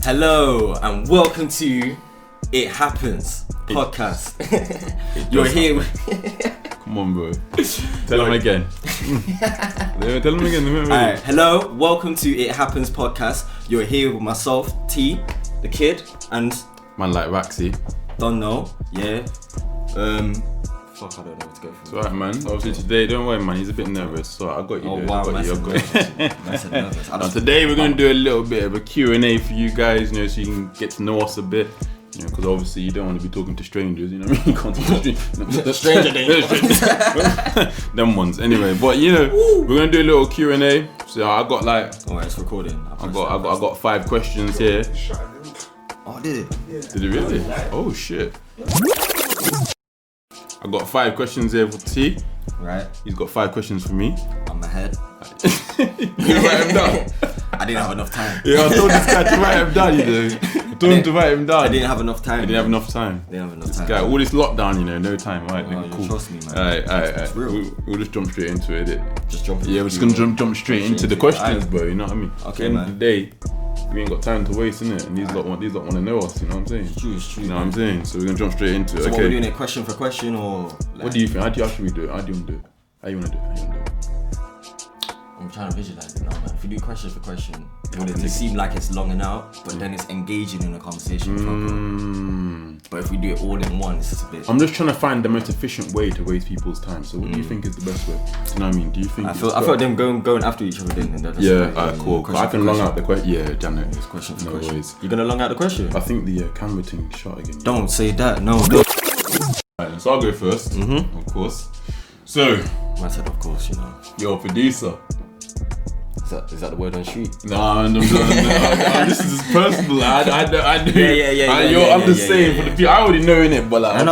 Hello and welcome to It Happens podcast. You're here. Come on, bro. Tell them again. Tell them again. Alright, hello, welcome to It Happens podcast. You're here with myself, T, the Kidd, and man like Raxeh. Don't know, yeah. Fuck, I don't know what to go for. It's alright, man. Obviously today, don't worry, man. He's a bit nervous. So I got you. Oh dude. wow, I got you. nervous. Now, today we're gonna do a little bit of a Q&A for you guys, you know, so you can get to know us a bit. You know, because obviously you don't want to be talking to strangers, you know what I mean? You can't talk to Stranger danger. Them ones. Anyway, but you know, we're gonna do a little Q&A. So I got like, Alright, it's recording. I got 5 questions here. Oh, did it? Yeah. Did it really? Oh shit. I got 5 questions here for T. Right. He's got 5 questions for me. I'm ahead. You gonna write him down? I didn't have enough time. Yeah, I told this guy to write him down, you know. I told him to write him down. I didn't have enough time. He didn't have enough time. This guy, all this lockdown, you know, no time. Alright, nigga, cool. Trust me, man. Alright. It's real. We'll just jump straight into it. Just jump into Yeah, we're just gonna jump straight into the questions, bro. You know what I mean? Okay, At the end of the day, we ain't got time to waste, innit? And these lot want to know us, you know what I'm saying? It's true. You know what I'm saying? So we're gonna jump straight into it. So Okay. what, we're doing it question for question or? Like, What do you think? How should we do it? How do you want to do it? How you want to do it? I'm trying to visualize it now, man. If we do question for question, it would seem like it's long and out, but then it's engaging in the conversation. But if we do it all in one, it's just a bit. I'm just trying to find the most efficient way to waste people's time. So what do you think is the best way? Do you know what I mean? Do you think? I feel them going after each other then. Cool. I can long out the question. Yeah, Janet. It's question for No question. worries. You're gonna long out the question? I think the camera thing shot again. Don't say that. No. Alright, so I'll go first. Of course. So, I said, of course, you know. your producer. Is that the word on street? No, this is personal. I know. Yeah, I'm just saying for the people. I already know innit, but like. I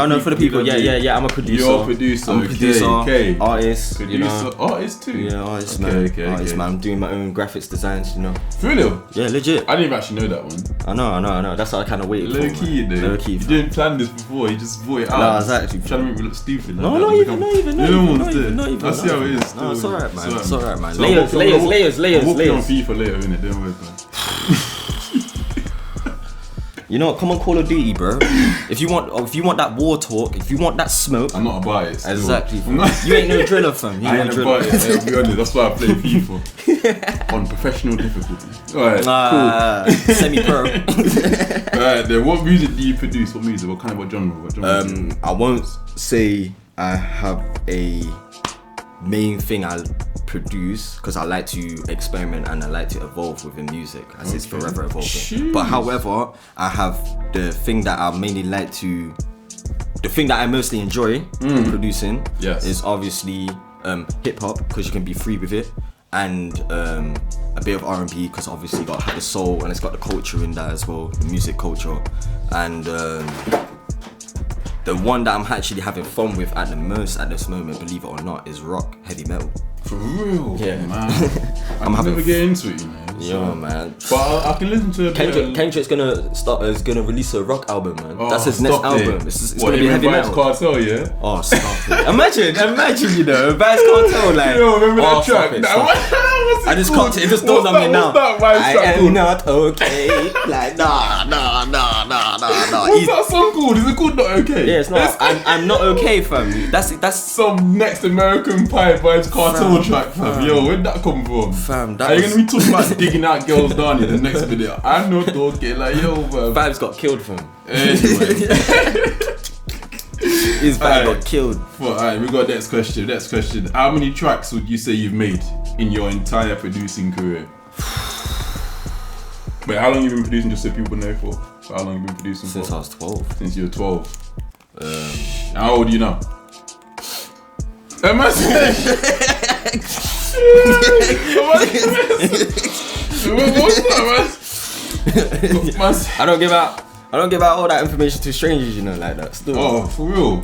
know for the people. Yeah. I'm a producer. You're a producer. I'm a producer. Okay. Artist. Producer. You know. Artist too. Yeah, artist, man. Okay. Artist, man. I'm doing my own graphics designs, you know. For real? Yeah, legit. I didn't even actually know that one. I know. That's what I kind of waited for. Low key, though. Low key. You didn't plan this before. You just brought it out. No, exactly. Trying to make me look stupid. Not even. I see how it is. No, it's alright, man. It's alright, man. So Layers. on FIFA later, innit? Don't worry, man. You know what? Come on, Call of Duty, bro. If you want that war talk, if you want that smoke, I'm not about it. Still. Exactly. You ain't no driller, fam. I ain't about it. I'll be honest. That's why I play FIFA on professional difficulty. Alright, cool. Semi-pro. Alright, then what music do you produce? What music? What genre? I won't say I have a main thing I produce because I like to experiment and I like to evolve within music as it's forever evolving. Jeez. But however, I have the thing that I mainly like to, the thing that I mostly enjoy producing is obviously hip hop because you can be free with it, and a bit of R&B because obviously you got the soul and it's got the culture in that as well, the music culture, and the one that I'm actually having fun with at this moment, believe it or not, is rock, heavy metal. For real? Yeah, man. I never get into it, you know. Yeah, man. But I can listen to a bit. Kendrick's gonna release a rock album, man. That's his next album. It's gonna be heavy metal. Cartel, yeah. Oh, stop it! Imagine, you know, Vibes Cartel, like. Yo, remember that track? I just can't. It just dawned on me now. I am not okay. Like nah. What's that song called? Is it called Not Okay? Yeah, it's not. I'm not okay, fam. That's some next American Pie Vibes Cartel track, fam. Yo, where'd that come from? Fam, are you gonna be talking about digging out girls down in the next video? I'm not talking like yo, fam. Vibes got killed, fam. Anyway. His vibe got killed. Alright, we got next question. How many tracks would you say you've made in your entire producing career? Wait, how long have you been producing, just so people know for? How long have you been producing Since for? I was 12. Since you were 12. How old are you now? Am I saying? What's that, man? I don't give out all that information to strangers, you know, like that. Still. Oh, for real? Yeah.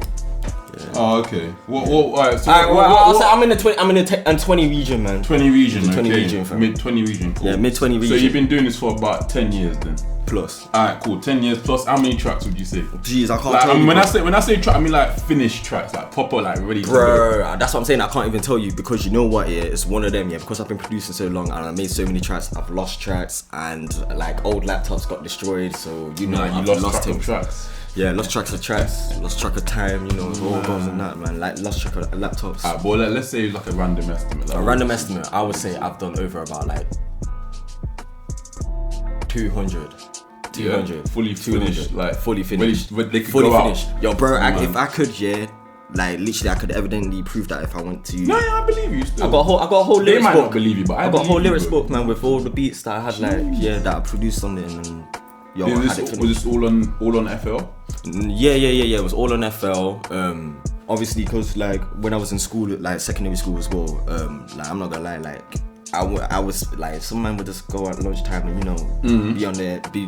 Oh, okay. What? Alright. So I'm in the 20 region, man. 20 region. Mid 20 okay. region, fam. Mid 20 region. Cool. Yeah, mid 20 region. So you've been doing this for about 10 years then? plus. Alright, cool. 10 years plus. How many tracks would you say? Jeez, I can't like, tell you. When I say track, I mean like finished tracks, like proper, like ready to go. Bro, that's what I'm saying. I can't even tell you because you know what? Yeah, it's one of them. Yeah, because I've been producing so long and I made so many tracks. I've lost tracks and like old laptops got destroyed. So you know, you lost track of tracks. Yeah, lost tracks of tracks, lost track of time. You know, all goes in that, man. Like lost track of laptops. Alright, well, let's say like a random estimate. Like, a random estimate. I would say I've done over about like 200. Yeah, fully finished, like fully finished. They could fully go finished. out. Yo, bro, if I could, yeah, like literally, I could evidently prove that if I went to. No, yeah, I believe you. Still, I got a whole lyrics they might book. not believe you, but I got a whole lyrics you, book, man, with all the beats that I had, like that I produced on it, and yo, I had it finished. Was this all on FL? Yeah. It was all on FL. Obviously, cause like when I was in school, like secondary school as well. Like I'm not gonna lie, like. I was like, some man would just go at lunchtime and, you know, be on there, be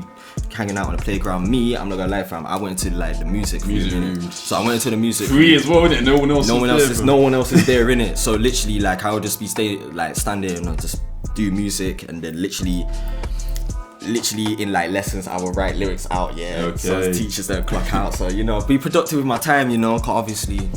hanging out on the playground. Me, I'm not gonna lie, fam, I went into like the music room. So I went into the music free as well, innit? No one else is there, innit? So literally, like, I would just be standing and I'll just do music, and then literally in like lessons I would write lyrics out, Okay. So teachers don't clock out, so you know, be productive with my time, you know, cause obviously,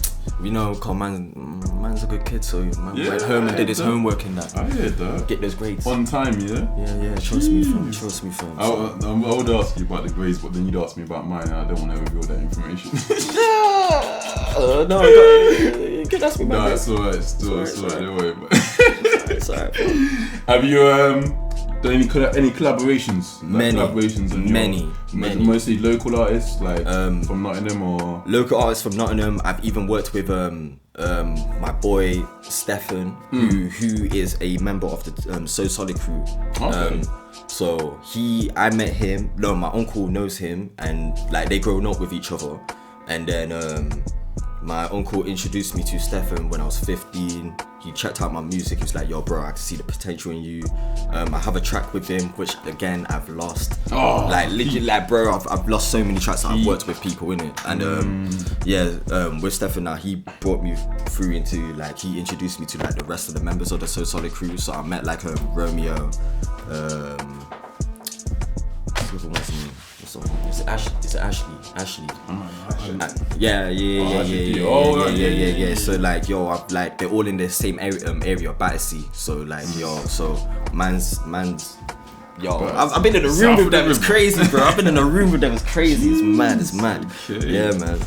you know, cause man's a good kid, so man went home and did his homework in that. I hear that. Get those grades on time, yeah. Yeah. Trust me, fam. I would ask you about the grades, but then you'd ask me about mine, and I don't want to reveal that information. No, you can ask me about that. No, it's alright. It's alright. Don't worry about it. It's alright. Have you done any collaborations? Many. Mostly local artists, like from Nottingham or local artists from Nottingham. I've even worked with my boy Stefan, who is a member of the So Solid crew. Okay. So I met him. No, my uncle knows him, and like they grown up with each other. And then my uncle introduced me to Stefan when I was 15. He checked out my music. He was like, yo, bro, I can see the potential in you. I have a track with him, which again, I've lost. Like, legit, like, bro, I've lost so many tracks that I've worked with people in it. And with Stefan now, he brought me through into, like, he introduced me to, like, the rest of the members of the So Solid crew. So I met, like, Romeo, Is it Ashley? Yeah. So like, yo, like they're all in the same area, Battersea. So like, I've been in a room with them. It's crazy, bro. I've been in a room with them. It's crazy. It's mad. Okay. Yeah, man.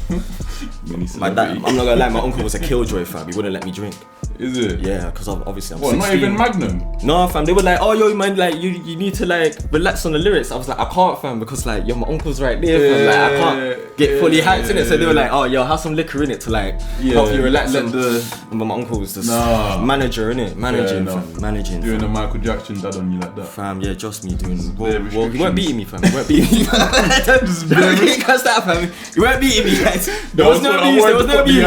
My dad, I'm not gonna lie, my uncle was a killjoy, fam. He wouldn't let me drink. Is it? Yeah, because obviously I'm 16. Not even Magnum? No, fam. They were like, oh, yo, man, like you need to like relax on the lyrics. I was like, I can't, fam, because like, yo, my uncle's right there, fam. Like, I can't get fully hyped in it. So they were like, oh, yo, have some liquor in it to like help you relax. But my uncle was just manager, innit? Managing. Doing a Michael Jackson dad on you like that. Fam, yeah, just me doing. Well, he weren't beating me, fam. He weren't beating me. He weren't beating me, guys. There was no abuse. There was no abuse.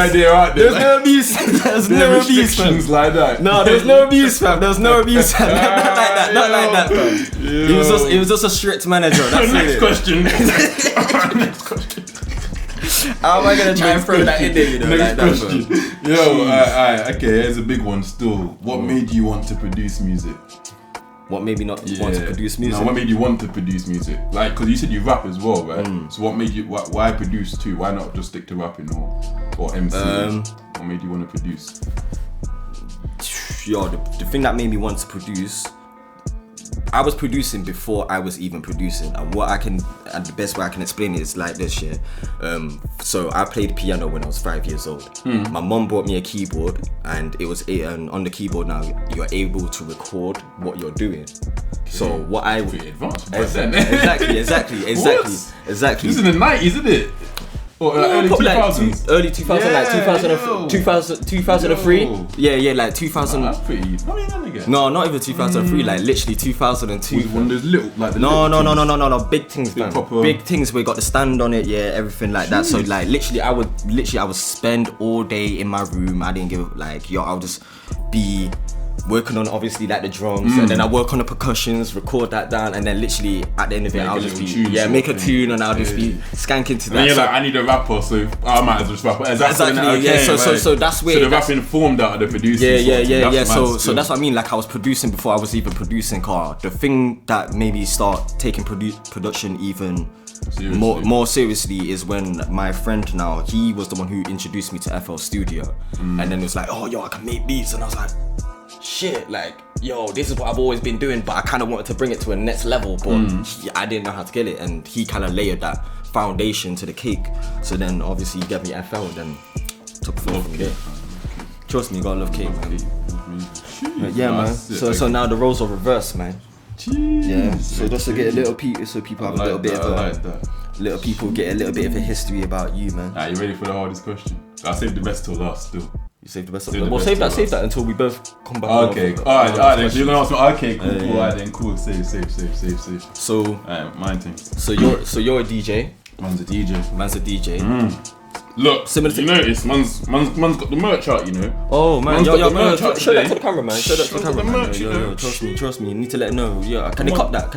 There's no abuse, fam. Like that. No, there was no abuse, fam. There was no abuse, fam. Not like that, fam. He was just a strict manager. That's it. Next question. How am I gonna try and throw that in there, you know? Next question. Yo, okay, here's a big one still. What made you want to produce music? What made me not want to produce music? No, what made you want to produce music? Like, because you said you rap as well, right? So what made you, why produce too? Why not just stick to rapping or MC? What made you want to produce? Yo, the thing that made me want to produce, I was producing before I was even producing, and the best way I can explain it is like this, yeah. So I played piano when I was 5 years old. My mom bought me a keyboard, and it was on the keyboard now you're able to record what you're doing. So what I pretty advanced. Exactly. This is in the 90s, isn't it? Or early 2000s? Early 2000, like 2003. Yeah, like 2000. That's pretty. How many young again? No, not even 2003. Like literally 2002. With one of those little, like the no, big things, man. Proper... Big things. We got the stand on it, yeah, everything like that. So like literally, I would spend all day in my room. I didn't give like, yo, I'll just be working on obviously like the drums, and then I work on the percussions, record that down, and then literally at the end of it, I'll just be make a tune, and I'll just be skanking to that. And you're like, I need a rapper, so I might as well just rap. Exactly. So that's where. So the rapping formed out of the producing. Yeah. So that's what I mean. Like I was producing before I was even producing. The thing that made me start taking production even more seriously is when my friend now, he was the one who introduced me to FL Studio, and then it was like, oh yo, I can make beats, and I was like, shit, like, yo, this is what I've always been doing, but I kind of wanted to bring it to a next level, but I didn't know how to get it, and he kind of layered that foundation to the cake. So then obviously he gave me FL, and then took forward from there. Trust me, you gotta love cake, man. Yeah, man. So now the roles are reversed, man. Jeez. Yeah. So just to get a little so people have a little bit of little people get a little bit of a history about you, man. You ready for the hardest question? I saved the best till last still. You saved the best of it. Well, save that until we both come back. Okay. Alright then. So you're gonna ask me. Okay, cool. Alright then, cool. Save. So, mine thing. So you're a DJ. Man's a DJ. Look, similar to you notice, man's got the merch out, you know. Oh man, show that to the camera, man. Show that to the camera, man. Merch, Yo, trust me. You need to let them know. Yeah, can they cop that?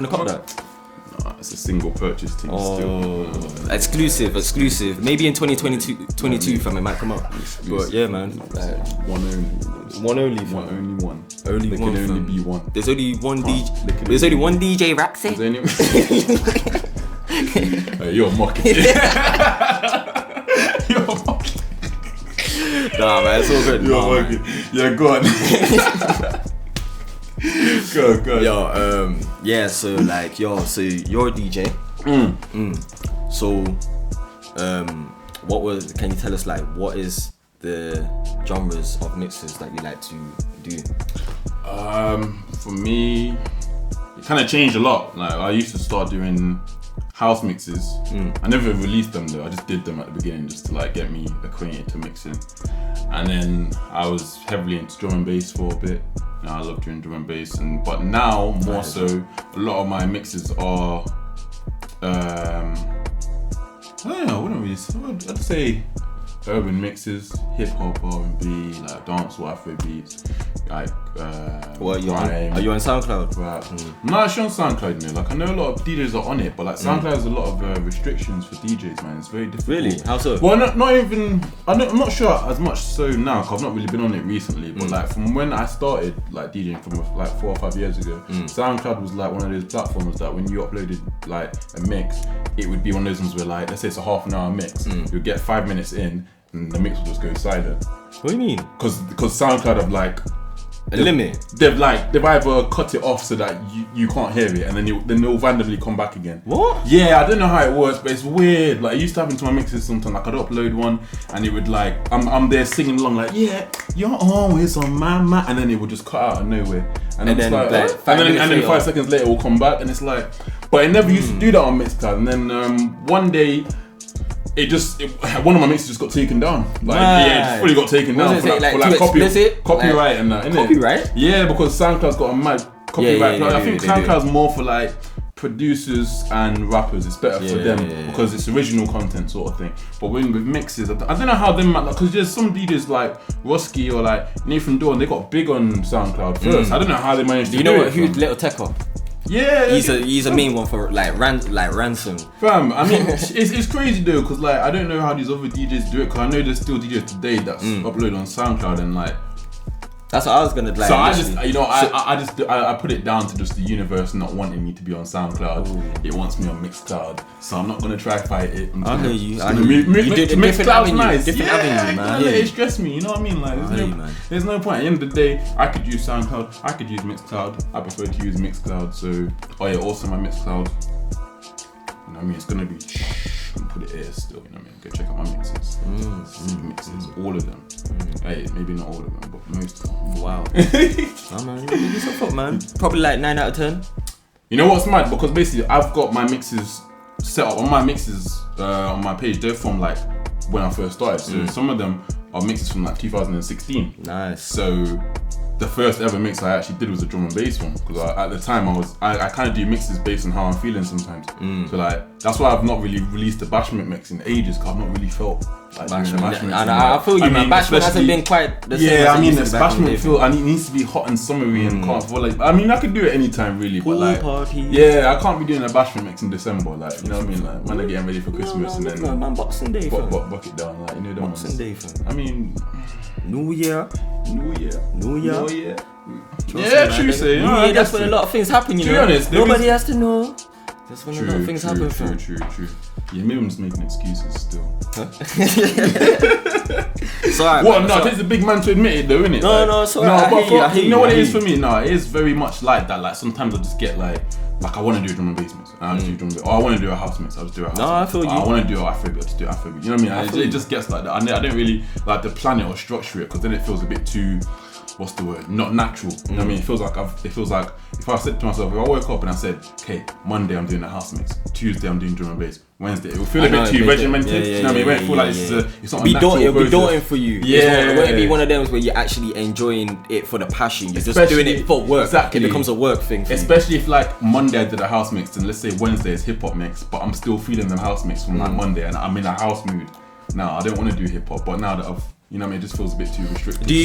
Nah, it's a single purchase thing still. Exclusive. Maybe in 2022, fam, it might come up. But yeah, man. One only. There can only be one. There's only one DJ. There's only one DJ Raxeh. Hey, you're mocking. Nah, man, it's all good. You're mocking. Yeah, go on. Go. Yo, yeah. So you're a DJ. So, can you tell us like what is the genres of mixes that you like to do? For me, it kind of changed a lot. Like I used to start doing house mixes. I never released them though. I just did them at the beginning just to like get me acquainted to mixing. And then I was heavily into drum and bass for a bit. I love doing drum and bass, but now more so, a lot of my mixes are, I don't know, I'd say urban mixes, hip hop, R&B, like dancehall, Afro beats, like what are you on SoundCloud? Rap. I'm not actually on SoundCloud, you know. Like I know a lot of DJs are on it, but like SoundCloud has a lot of restrictions for DJs, man. It's very difficult. Really? How so? Well, not even. I'm not sure as much so now, cause I've not really been on it recently. But like from when I started like DJing from like 4 or 5 years ago, SoundCloud was like one of those platforms that when you uploaded like a mix, it would be one of those ones where like, let's say it's a half an hour mix, you'll get 5 minutes in and the mix will just go silent. What do you mean? Because SoundCloud have like a limit. They've either cut it off so that you can't hear it, and then they'll randomly come back again. What? Yeah, I don't know how it works, but it's weird. Like it used to happen to my mixes sometimes. Like I'd upload one, and it would like I'm there singing along like, yeah, you're always on my mind, and then it would just cut out of nowhere. And then like 5 seconds later it will come back, and it's like, but it never used to do that on Mixcloud. And then one day, one of my mixes just got taken down. Like, it just fully got taken down for copyright and that, innit? Copyright? Yeah, because SoundCloud's got a mad copyright. I think SoundCloud's more for like producers and rappers. It's better for them because it's original content sort of thing. But with mixes, I don't know how them, because there's some DJs like Rusky or like Nathan Dawn, they got big on SoundCloud first. I don't know how they managed to do it. Do you know who's Little Techo? Yeah, he's a main one for like ransom. Fam, I mean, it's crazy though, cause like I don't know how these other DJs do it, cause I know there's still DJs today that's uploaded on SoundCloud and like. That's what I was gonna like. So I put it down to just the universe not wanting me to be on SoundCloud. Ooh. It wants me on Mixcloud, so I'm not gonna try fight it. I hear you. Mixcloud's nice. Different avenue, man. Let it stress me. You know what I mean? Like, there's no point. At the end of the day, I could use SoundCloud. I could use Mixcloud. I prefer to use Mixcloud. So, also my Mixcloud. You know what I mean? It's gonna be. Put it here still. You know what I mean? Go check out my mixes. Mixes, all of them. Hey, maybe not all of them, but most of them. Wow. Oh, man, you some fuck, man. Probably like 9 out of 10. You know what's mad? Because basically, I've got my mixes set up on my mixes on my page. They're from like when I first started. So some of them are mixes from like 2016. Nice. So the first ever mix I actually did was a drum and bass one, because at the time I kind of do mixes based on how I'm feeling sometimes. So like that's why I've not really released the Bashment mix in ages, because I've not really felt like doing the Bashment. And I feel you, man. Bashment hasn't been quite the same. Yeah, I mean, the Bashment feel, and it needs to be hot and summery and can't feel like. I mean, I could do it anytime really, but like, yeah, I can't be doing a Bashment mix in December, like, you know what I mean? Like, when they're getting ready for Christmas and then Boxing Day, bucket down, like, you know, Boxing Day, fam. I mean, New Year. Yeah, true. Say, yeah, that's when a lot of things happen. You know, honest, nobody has to know. That's when a lot of things happen. True. Yeah, maybe I'm just making excuses still. Huh? Sorry. What? No, it takes a big man to admit it, though, innit? No, sorry. No, but you know what it is for me? No, it is very much like that. Like sometimes I just get like I want to do a drum and bass mix, and I just do drum and bass. Or I want to do a house mix, I'll just do a house mix. I feel you. I want to do an Afrobeat, I'll just do Afrobeat. You know what I mean? It just gets like that. I don't really like to plan it or structure it, because then it feels a bit too, what's the word? Not natural. You know what I mean? It feels like if I said to myself, if I woke up and I said, okay, Monday I'm doing a house mix, Tuesday I'm doing drum and bass, Wednesday it will feel a bit too regimented. You know what I mean? It won't feel like it's not a natural process. It'll be daunting for you. Yeah. It won't be one of them where you're actually enjoying it for the passion. You're just doing it for work. Exactly. It becomes a work thing for especially if like Monday I did a house mix and let's say Wednesday is hip hop mix, but I'm still feeling the house mix from like Monday and I'm in a house mood. Now I don't want to do hip hop, but now that I've, you know what I mean, it just feels a bit too restricted. Do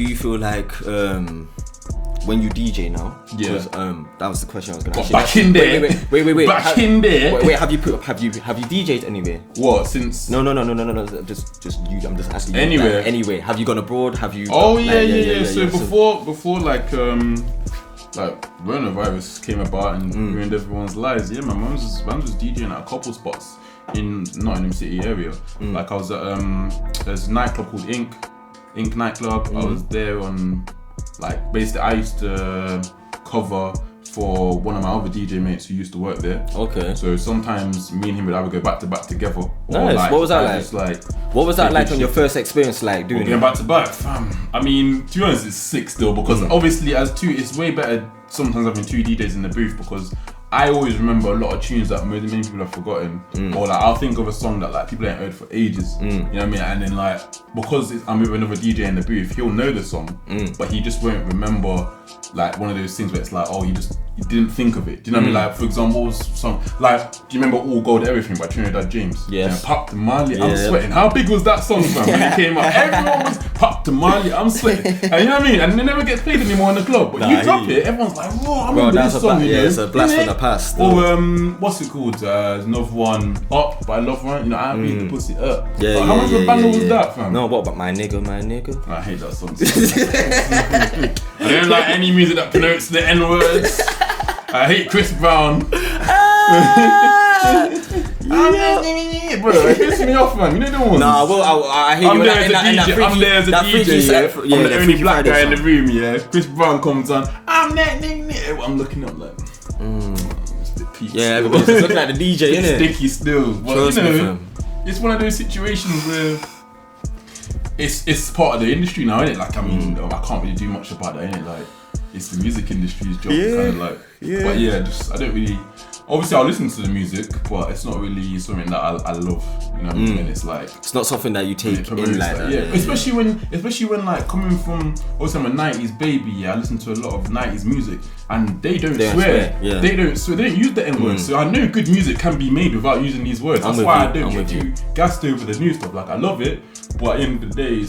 you feel like when you DJ now? Yeah. That was the question I was going to ask. Back in there. Wait. Back in there. Wait. Have you DJ'd anywhere? What since? No. Just you. I'm just asking you. Anywhere. Like, anywhere. Have you gone abroad? Have you? Oh yeah. So before like coronavirus came about and ruined everyone's lives. Yeah, my mum's was DJing at a couple spots in Nottingham City area. Like I was at there's a nightclub called Ink nightclub. I was there on like basically I used to cover for one of my other DJ mates who used to work there. Okay. So sometimes me and him would either go back to back together. Nice. Like, what was that like? What was that like on your first experience like doing going back to back? Fam. I mean, to be honest, it's sick still because obviously as two, it's way better sometimes having two DJs in the booth because I always remember a lot of tunes that many people have forgotten, or like I'll think of a song that like people ain't heard for ages. You know what I mean? And then like because I'm with another DJ in the booth, he'll know the song, but he just won't remember like one of those things where it's like, oh, you didn't think of it. Do you know what I mean? Like for example, song like, do you remember All Gold Everything by Trinidad James? Yes. Pop to Marley, I'm sweating. How big was that song, fam? When it came out, everyone was Pop to Marley, I'm sweating. And you know what I mean? And it never gets played anymore in the club. But you drop it, everyone's like, whoa, I remember this song. It's a blast from the past. Or what's it called? There's another one, Up by Love One. You know, I beat the pussy up. Yeah, how much of a banger was that, fam? No, what about my nigga? I hate that song. I don't like any music that pronounces the N words. I hate Chris Brown. Bro, it pisses me off, man. You know the ones. Nah, well, I hate you. I'm there as a DJ, I'm the only black guy in the room, yeah. Chris Brown comes on. I'm looking up like. Yeah, everybody's just looking at the DJ, innit? Sticky still. But trust you know, me, it's one of those situations where it's part of the industry now, innit? Like, I mean, I can't really do much about that, innit? Like, it's the music industry's job to kind of like. Yeah. But yeah, I don't really. Obviously, I'll listen to the music, but it's not really something that I love. You know what I mean? It's like it's not something that you take in like that. Yeah, especially when like coming from also I'm a '90s baby. Yeah, I listen to a lot of '90s music, and they don't swear. Yeah. They don't swear. They don't use the N word. So I know good music can be made without using these words. That's why I don't get too gassed over the new stuff. Like I love it, but at the end of the day,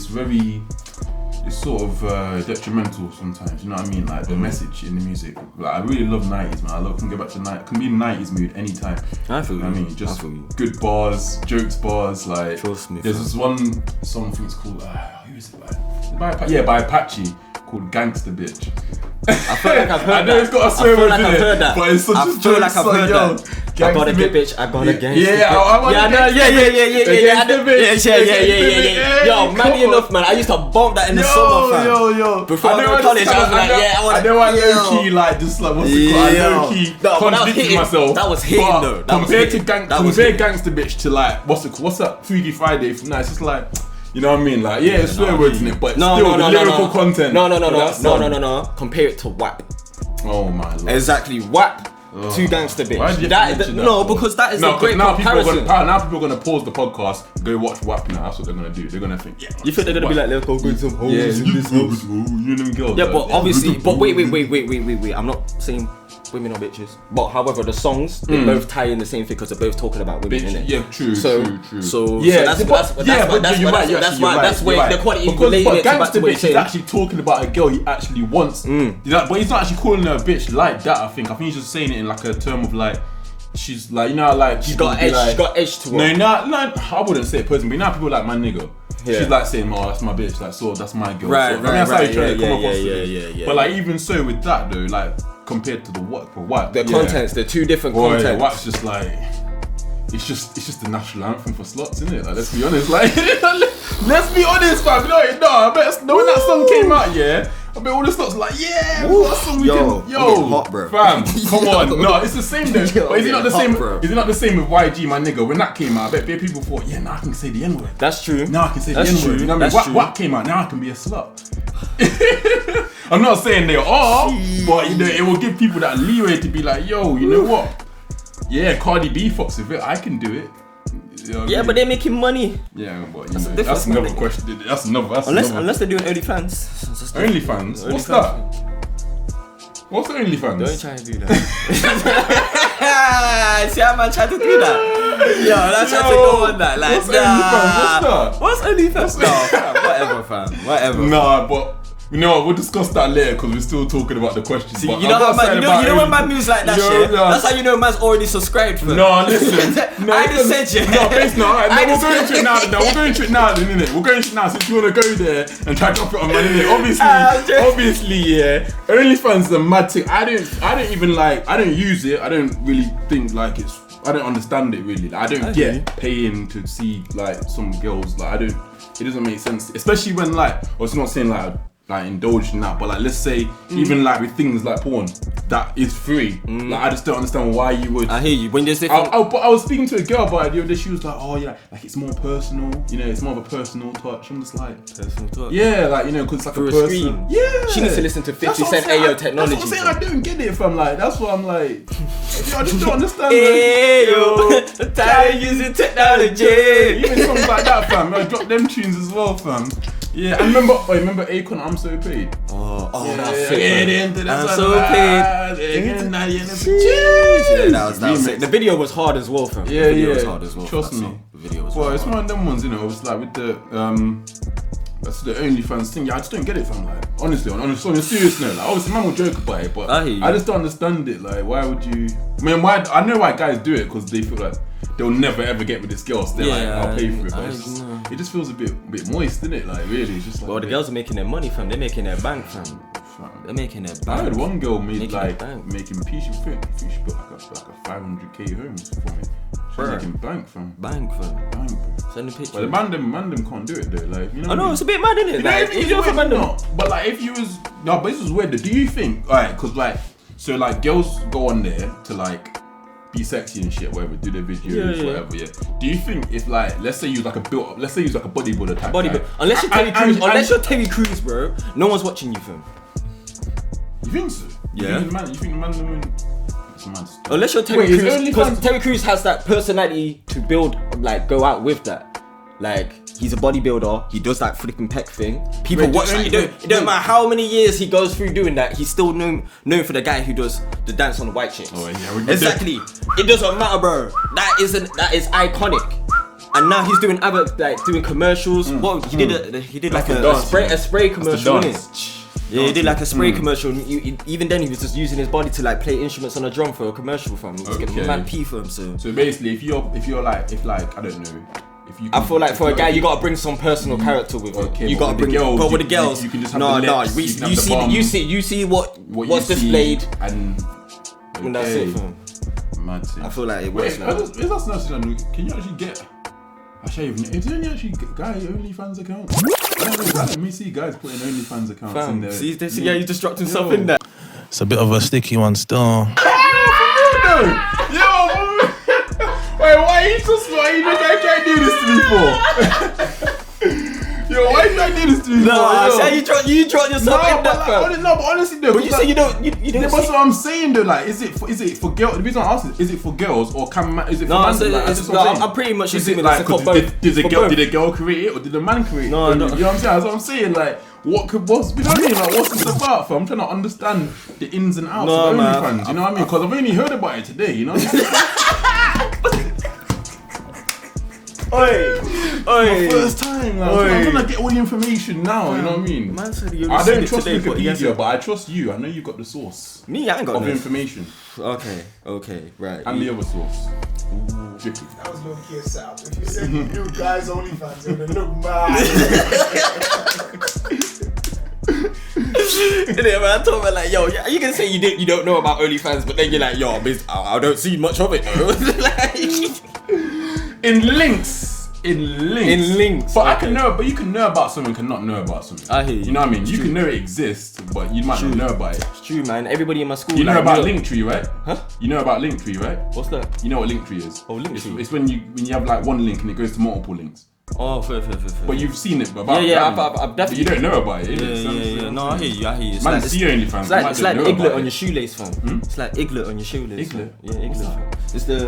it's sort of detrimental sometimes, you know what I mean? Like the message in the music. Like I really love 90s, man. I can go back to can be in 90s mood anytime. I feel you. I mean, just good bars, jokes bars. Like trust me. There's this one song I think it's called. Who is it by? By Apache called "Gangsta Bitch." I feel like I've heard that. I know it's got a swear word in it, but it's such a joke. I feel like I've heard that. I gotta get bitch. I gotta gangsta. Yeah. Yo, man, enough, man. I used to bump that in the summer, fam. Yo. Before I went to college, I was like, I know I low key, like, just like, what's it called? I low key contradicting myself. That was hitting, though. Compare Gangsta Bitch to like, what's that Freaky Friday? It's just like. You know what I mean? Like, yeah, it's swear words in it, but still the lyrical content. No. Compare it to WAP. Oh my lord. Exactly, WAP to Gangsta Bitch. Why did you because that is a great comparison. Now people are gonna pause the podcast, go watch WAP now. That's what they're gonna do. They're gonna think, you think they're gonna be like, let's go get some hoes in this house? You know them girls. Yeah, but obviously, but wait. I'm not saying women are bitches. But however, the songs they both tie in the same thing because they're both talking about women, innit? Yeah, true. So yeah, that's why the quality is related but to Gangsta what Bitch is actually talking about a girl he actually wants. But he's not actually calling her a bitch like that. I think he's just saying it in like a term of like. She's like, you know, like she's got edge. She got edge to her. No, I wouldn't say it personally, but you know, people like my nigga. Yeah. She's like saying, "Oh, that's my bitch." Like, so that's my girl. Right, so, that's how you're trying to come across it. But like, even so, with that though, like compared to the what, the contents, they're two different contents. What's just like, it's just the national anthem for sluts, isn't it? Like, let's be honest. Like, let's be honest, fam. No, I bet when that song came out, I bet all the sluts like, what song we can, hot, bro. Fam, come on. No, it's the same though. But is it not the same? Is it not the same with YG, my nigga? When that came out, I bet people thought, now I can say the N-word. That's true. Now I can say the N-word. You know what I mean? What came out? Now I can be a slut. I'm not saying they are, but you know, it will give people that leeway to be like, yo, you know what? Yeah, Cardi B fucks with it. I can do it. You know but they're making money. Yeah, but that's another question. Unless they're doing OnlyFans. OnlyFans? What's that? What's OnlyFans? Don't try to do that. See how man tried to do that? Yo, that's trying to go on that. Like, what's OnlyFans? Whatever, fam. Whatever. Nah, but. You know what, we'll discuss that later because we're still talking about the question. See, you know when man moves like that shit? That's how you know man's already subscribed for. No, listen. I just said No, basically, we'll go into it now. We're going into it now, innit? We're going into it now since you want to go there and try to drop it on man, innit? Obviously, yeah. OnlyFans is a mad thing. I don't use it. I don't really think like it's. I don't understand it really. Like, I don't get paying to see like some girls. Like it doesn't make sense, especially when like. I was not saying like indulge in that, but like let's say even like with things like porn that is free, like I just don't understand why you would. I hear you when there's different. But I was speaking to a girl about it the other day. She was like, oh yeah, like it's more personal, you know, it's more of a personal touch. I'm just like, personal touch. Yeah, like you know, because it's like through a screen. Yeah, she needs to listen to 50 Cent Ayo technology. That's what I'm saying. I don't get it from like. That's what I'm like. I just don't understand. Ayo, tired of using technology. Even songs like that, fam. I drop them tunes as well, fam. Yeah, I remember Akon, I'm So Paid. That's sick. I'm So Paid. That was sick. The video was hard as well, fam. Yeah, the video was hard as well. Trust me. The video was hard. It's one of them ones, you know, it's like with the that's the OnlyFans thing. Yeah, I just don't get it, fam. Like, honestly, on a serious note, like, obviously, man will joke about it, but I just don't understand it. Like, why would you? I mean, I know why guys do it because they feel like they'll never ever get with this girl. So they're like, I'll pay for it. But it just feels a bit moist, doesn't it? Like, really, it's just like. Well, the girls are making their money, fam. They're making their bank, fam. They're making their bank. I heard one girl made making peace. She put like a 500k homes for me. She's making bank, fam. Bank. Send a picture. But the man them can't do it though. Like, you know. I know, it's a bit mad, isn't it? Like, if you're for not. But like, if you was but this is weird. Do you think? Alright, because like, so like, girls go on there to like be sexy and shit, whatever, do their videos, whatever. Yeah. Do you think if like, let's say you like a bodybuilder type guy, unless you're Terry Crews, bro, no one's watching you, fam. You think so? Yeah. You think the man unless you're Terry Crews, because Terry Crews has that personality to build, like, go out with that. Like, he's a bodybuilder, he does that flipping pec thing. People watch that. It don't matter how many years he goes through doing that, he's still known for the guy who does the dance on the white chicks. Oh, yeah, exactly. It doesn't matter, bro. That is iconic. And now he's doing doing commercials. What he did like a spray commercial, wasn't it? Yeah, he did like a spray commercial. Even then, he was just using his body to like play instruments on a drum for a commercial, fam. He was getting mad pee for him. So basically, if I don't know. I feel like for a guy, you gotta bring some personal character with it. You gotta bring, but with the girls, you can just have you see what's displayed, and that's it. Mad thing. I feel like it works. Can you actually get? Is there actually guy OnlyFans account? Let me see guys putting OnlyFans accounts in there. See, you're disrupting something there. It's a bit of a sticky one still. Wait, why you trying to do this to me for? Yo, why you trying to do this to me for? No, you dropped yourself in that, fam. No, but honestly though. But you say you don't. That's what I'm saying though. Like, is it for girls? The reason I asked is it for girls or is it for man? I'm pretty much assuming like, did the girl create it or did the man create it? No. You know what I'm saying? That's what I'm saying. Like, what could was, you know what I mean? Like, what's this about? I'm trying to understand the ins and outs of OnlyFans. You know what I mean? Because I've only heard about it today. You know. Oi, first time. Like, I'm trying to get all the information now. You know what I mean? Man said you I don't trust today, Wikipedia, but I trust you. I know you got the source. Me, I ain't got of no information. Okay, right. And the other source. That was low key a setup. If you said you knew guys OnlyFans, it would have looked mad. Yeah, man, I told her like, yo, you can say you don't know about OnlyFans, but then you're like, yo, I don't see much of it though. In links. But I can know, but you can know about something, can not know about something. I hear you. You know what I mean? You can know it exists, but you might not know about it. It's true, man. Everybody in my school. You know about Linktree, right? Huh? You know about Linktree, right? What's that? You know what Linktree is? Oh, Linktree. It's when you have like one link and it goes to multiple links. Oh, fair. But you've seen it, but I've definitely. But you don't know about it. Yeah. No, I hear you. It's Man, like, see OnlyFans. It's like the iglet on your shoelace, fam. It's like iglet on your shoelace. Iglet? Yeah, iglet. It's the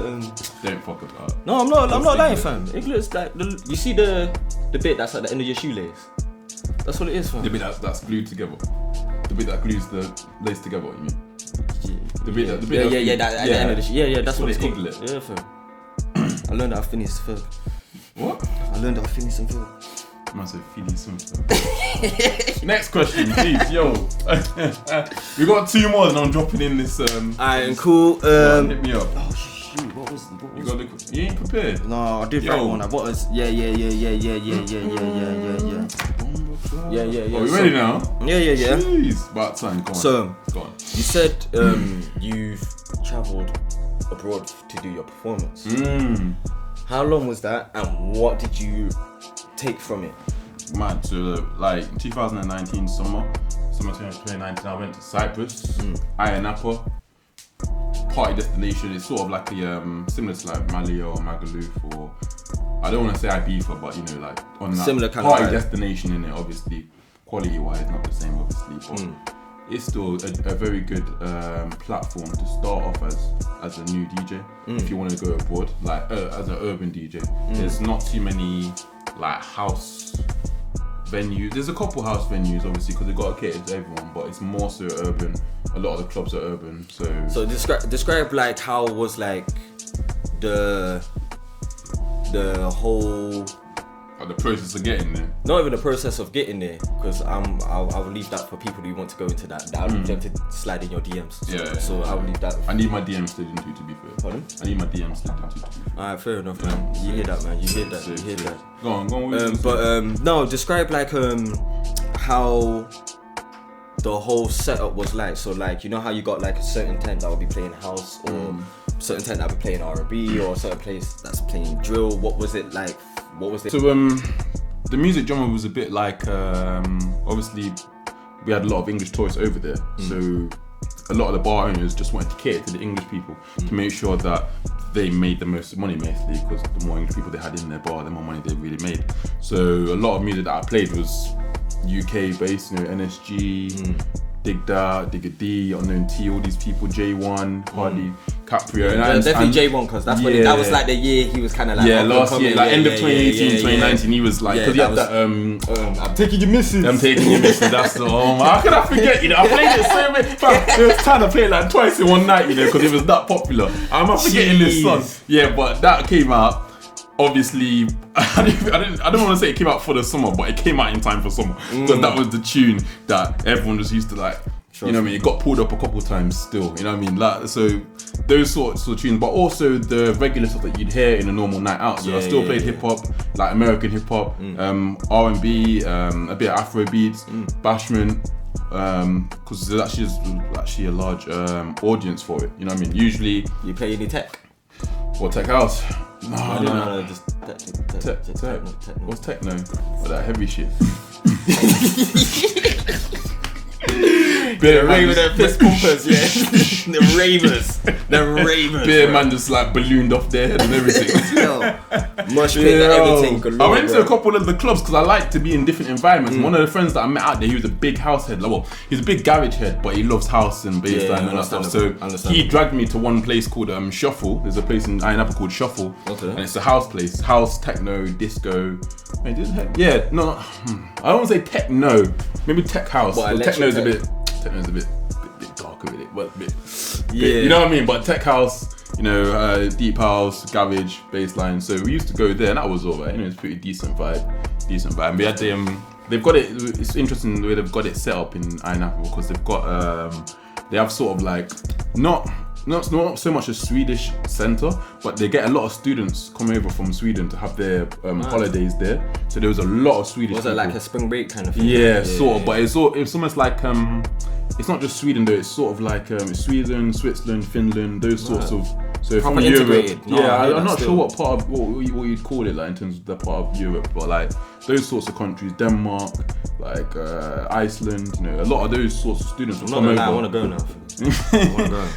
Don't fuck about it. No, I'm not lying, fam. Iglet's like you see the bit that's at the end of your shoelace. That's what it is, fam. The bit that's glued together. The bit that glues the lace together. You mean? The bit that. That at the end of the yeah. That's what it's called. Iglet. Yeah, fam. I learned that I finished third. What? I learned that I finished in third. Man said Philly something. Next question, please, yo. We got 2 more, and I'm dropping in this. Alright, cool. Hit me up. Oh shoot, what was You ain't prepared. No, I did write one. What was? Yeah. Are we ready now? Yeah. Jeez, about time. Go on. So, go on. you said you've travelled abroad to do your performance. How long was that, and what did you take from it? Man, so like 2019 summer 2019, I went to Cyprus, ITHAPPENS, party destination. It's sort of like a similar to like Mali or Magaluf, or I don't want to say Ibiza, but you know, like on that similar kind party of destination in it. Obviously, quality wise, not the same, obviously, but it's still a very good platform to start off as a new DJ if you want to go abroad, like as an urban DJ. There's not too many like house venues. There's a couple house venues, obviously, because they've got to cater to everyone, but it's more so urban. A lot of the clubs are urban. So describe like how was like the whole. The process of getting there. Not even the process of getting there, because I'll leave that for people who want to go into that. I'll leave them to slide in your DMs. So I'll leave that. I need my DMs slid into, to be fair. Pardon? I need my DMs slid into. Alright, fair enough, man. You hear that, man. You hear that. Go on. No, describe like how the whole setup was like. So like, you know how you got like a certain tent that will be playing house, or certain tent that will be playing R&B, or a certain place that's playing drill. What was it like? What was it? So the music genre was a bit like obviously we had a lot of English tourists over there, so a lot of the bar owners just wanted to cater to the English people to make sure that they made the most money, basically, because the more English people they had in their bar, the more money they really made. So a lot of music that I played was UK based, you know, NSG, Digda, Digga D, Unknown T, all these people, J1, Hardy, Caprio. And definitely J1, because that's when that was like the year he was kind of like last year, like end of 2018, 2019, he was like, because he had that I'm taking your missus. That's the how could I forget, you know, I played it so many times. It was time to play it like twice in one night, you know, because it was that popular. I'm not forgetting this song. Yeah, but that came out. Obviously, I don't want to say it came out for the summer, but it came out in time for summer. So that was the tune that everyone just used to like. You know what I mean? It got pulled up a couple of times still. You know what I mean? Like, so those sorts of tunes, but also the regular stuff that you'd hear in a normal night out. So I still played hip hop, like American hip hop, R&B, a bit of Afro beats, bashment. Because there's actually a large audience for it. You know what I mean? Usually you play any tech. What, tech house? No, just techno. What's techno? For that heavy shit. Beer man with their fist pumpers, yeah. The ravers. Beer man just like ballooned off their head and everything. Mosh pit and everything. I went to a couple of the clubs because I like to be in different environments. One of the friends that I met out there, he was a big house head. Well, he's a big garage head, but he loves house and bassline and that stuff. So he dragged me to one place called Shuffle. There's a place in ITHAPPENS called Shuffle, and it's a house place. House, techno, disco. I don't want to say techno. Maybe tech house. Techno's a bit darker with it, but a bit. You know what I mean? But tech house, deep house, garage, bassline. So we used to go there, and that was alright. It's pretty decent vibe. We had they've got it. It's interesting the way they've got it set up in ITHAPPENS because they've got they have sort of like not so much a Swedish centre, but they get a lot of students come over from Sweden to have their holidays there. So there was a lot of Swedish. Was it like a spring break kind of thing? Yeah, sort of. But it's almost like it's not just Sweden though. It's sort of like Sweden, Switzerland, Finland, those sorts of. So proper from Europe, integrated. I'm not sure what part of what you'd call it like in terms of the part of Europe, but like those sorts of countries, Denmark, like Iceland, a lot of those sorts of students will come over. I want to go now.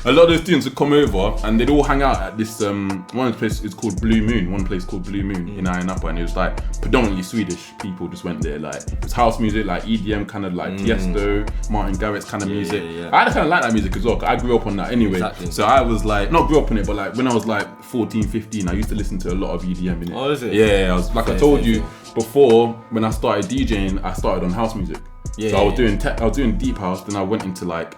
A lot of those students would come over and they'd all hang out at this one of the places is called Blue Moon. One place called Blue Moon in ITHAPPENS, and it was like predominantly Swedish people just went there. Like it was house music, like EDM, kind of like Tiesto, Martin Garrix kind of music. I kind of like that music as well. 'Cause I grew up on that anyway. Exactly. So I was like, not grew up on it, but like when I was like 14, 15, I used to listen to a lot of EDM in it. Oh, is it? Yeah, I was like I told you before when I started DJing, I started on house music. So I was doing deep house, then I went into like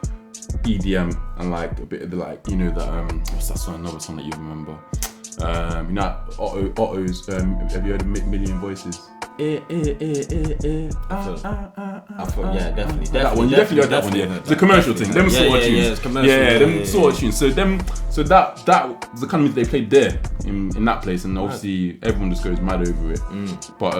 EDM and like a bit of the like what's that song? Another song that you remember? Otto's. Have you heard of Million Voices? I thought, definitely. That one, you definitely heard that one. Yeah, it's a commercial thing. Them sort of tunes. It's commercial. Them sort of tunes. So that was the kind of music they played there in that place, and obviously everyone just goes mad over it. But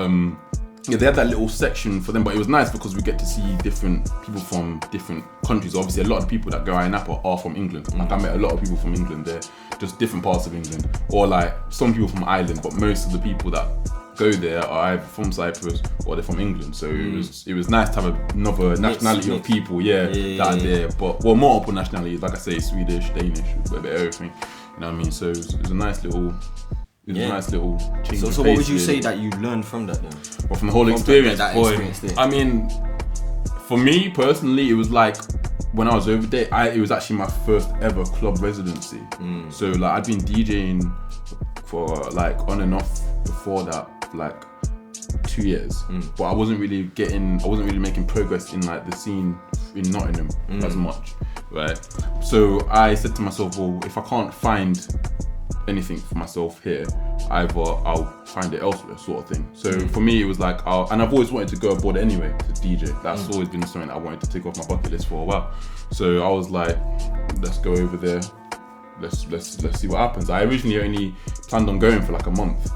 they had that little section for them, but it was nice because we get to see different people from different countries. Obviously, a lot of the people that go ITHAPPENS are from England. Like I met a lot of people from England there, just different parts of England, or like some people from Ireland. But most of the people that go there are either from Cyprus or they're from England. So it was nice to have another nationality of people, that are there. But multiple nationalities, like I say, Swedish, Danish, a bit of everything. You know what I mean? So it was a nice little. It was a nice little change. So what would you say that you learned from that then? Well, from the whole experience, I mean, for me personally, it was like when I was over there, it was actually my first ever club residency. So like I'd been DJing for like on and off before that, for like 2 years, but I wasn't really making progress in like the scene in Nottingham as much, right? So I said to myself, well, if I can't find anything for myself here, either I'll find it elsewhere, sort of thing. So for me, it was like, and I've always wanted to go abroad anyway to DJ. That's always been something that I wanted to take off my bucket list for a while. So I was like, let's go over there. Let's see what happens. I originally only planned on going for like a month,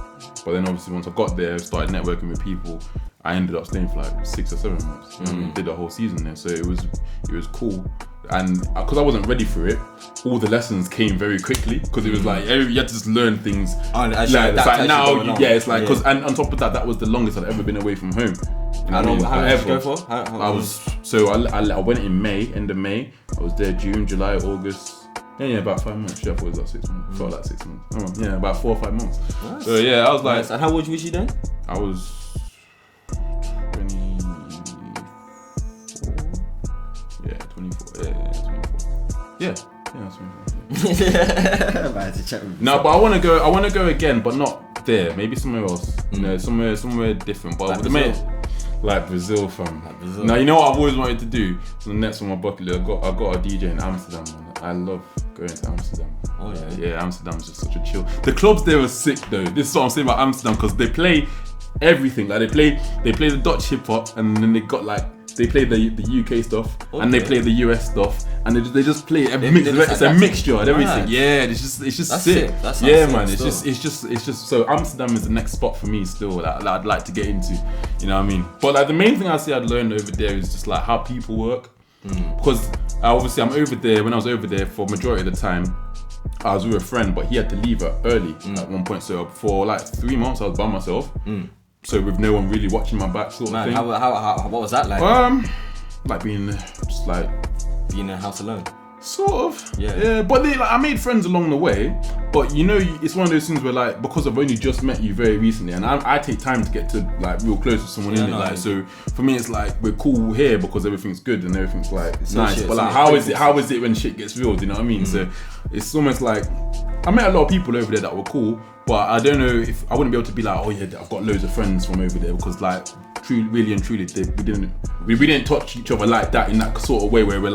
but then obviously once I got there, started networking with people, I ended up staying for like 6 or 7 months. You know what I mean? Did the whole season there, so it was cool. And because I wasn't ready for it, all the lessons came very quickly because it was like you had to just learn things. It's like because and on top of that was the longest I'd ever been away from home. You know how long did you go for? I went in May, end of May. I was there June, July, August. Yeah, about 5 months. I thought it was like 6 months. Felt like 6 months. About 4 or 5 months. Nice. So I was like. Nice. And how old was you then? I was 24. Yeah, 24. No, but I want to go again, but not there. Maybe somewhere else. Somewhere different. But like Brazil, fam. Now you know what I've always wanted to do. So the next on my bucket list, I got a DJ in Amsterdam. Man. I love going to Amsterdam. Oh yeah. Yeah, Amsterdam's just such a chill. The clubs there were sick though. This is what I'm saying about Amsterdam because they play everything. Like they play the Dutch hip hop, and then they got like. They play the UK stuff and they play the US stuff, and they just play a mix. It's a mixture of everything. Yeah, it's just sick. Yeah, man. It's just so Amsterdam is the next spot for me still that I'd like to get into. You know what I mean? But like the main thing I see I'd learned over there is just like how people work, because obviously I'm over there. When I was over there for majority of the time, I was with a friend, but he had to leave early at one point. So for like 3 months, I was by myself. So with no one really watching my back, sort of thing. What was that like? Like being just like being in a house alone? Sort of. Yeah. But I made friends along the way. But you know, it's one of those things where like, because I've only just met you very recently, and I take time to get to like real close with someone in it. Like, so for me, it's like we're cool here because everything's good and everything's like nice. But like, how is it when shit gets real? Do you know what I mean? So it's almost like I met a lot of people over there that were cool, but I don't know if I wouldn't be able to be like, oh yeah, I've got loads of friends from over there, because like, really and truly, we didn't touch each other like that in that sort of way where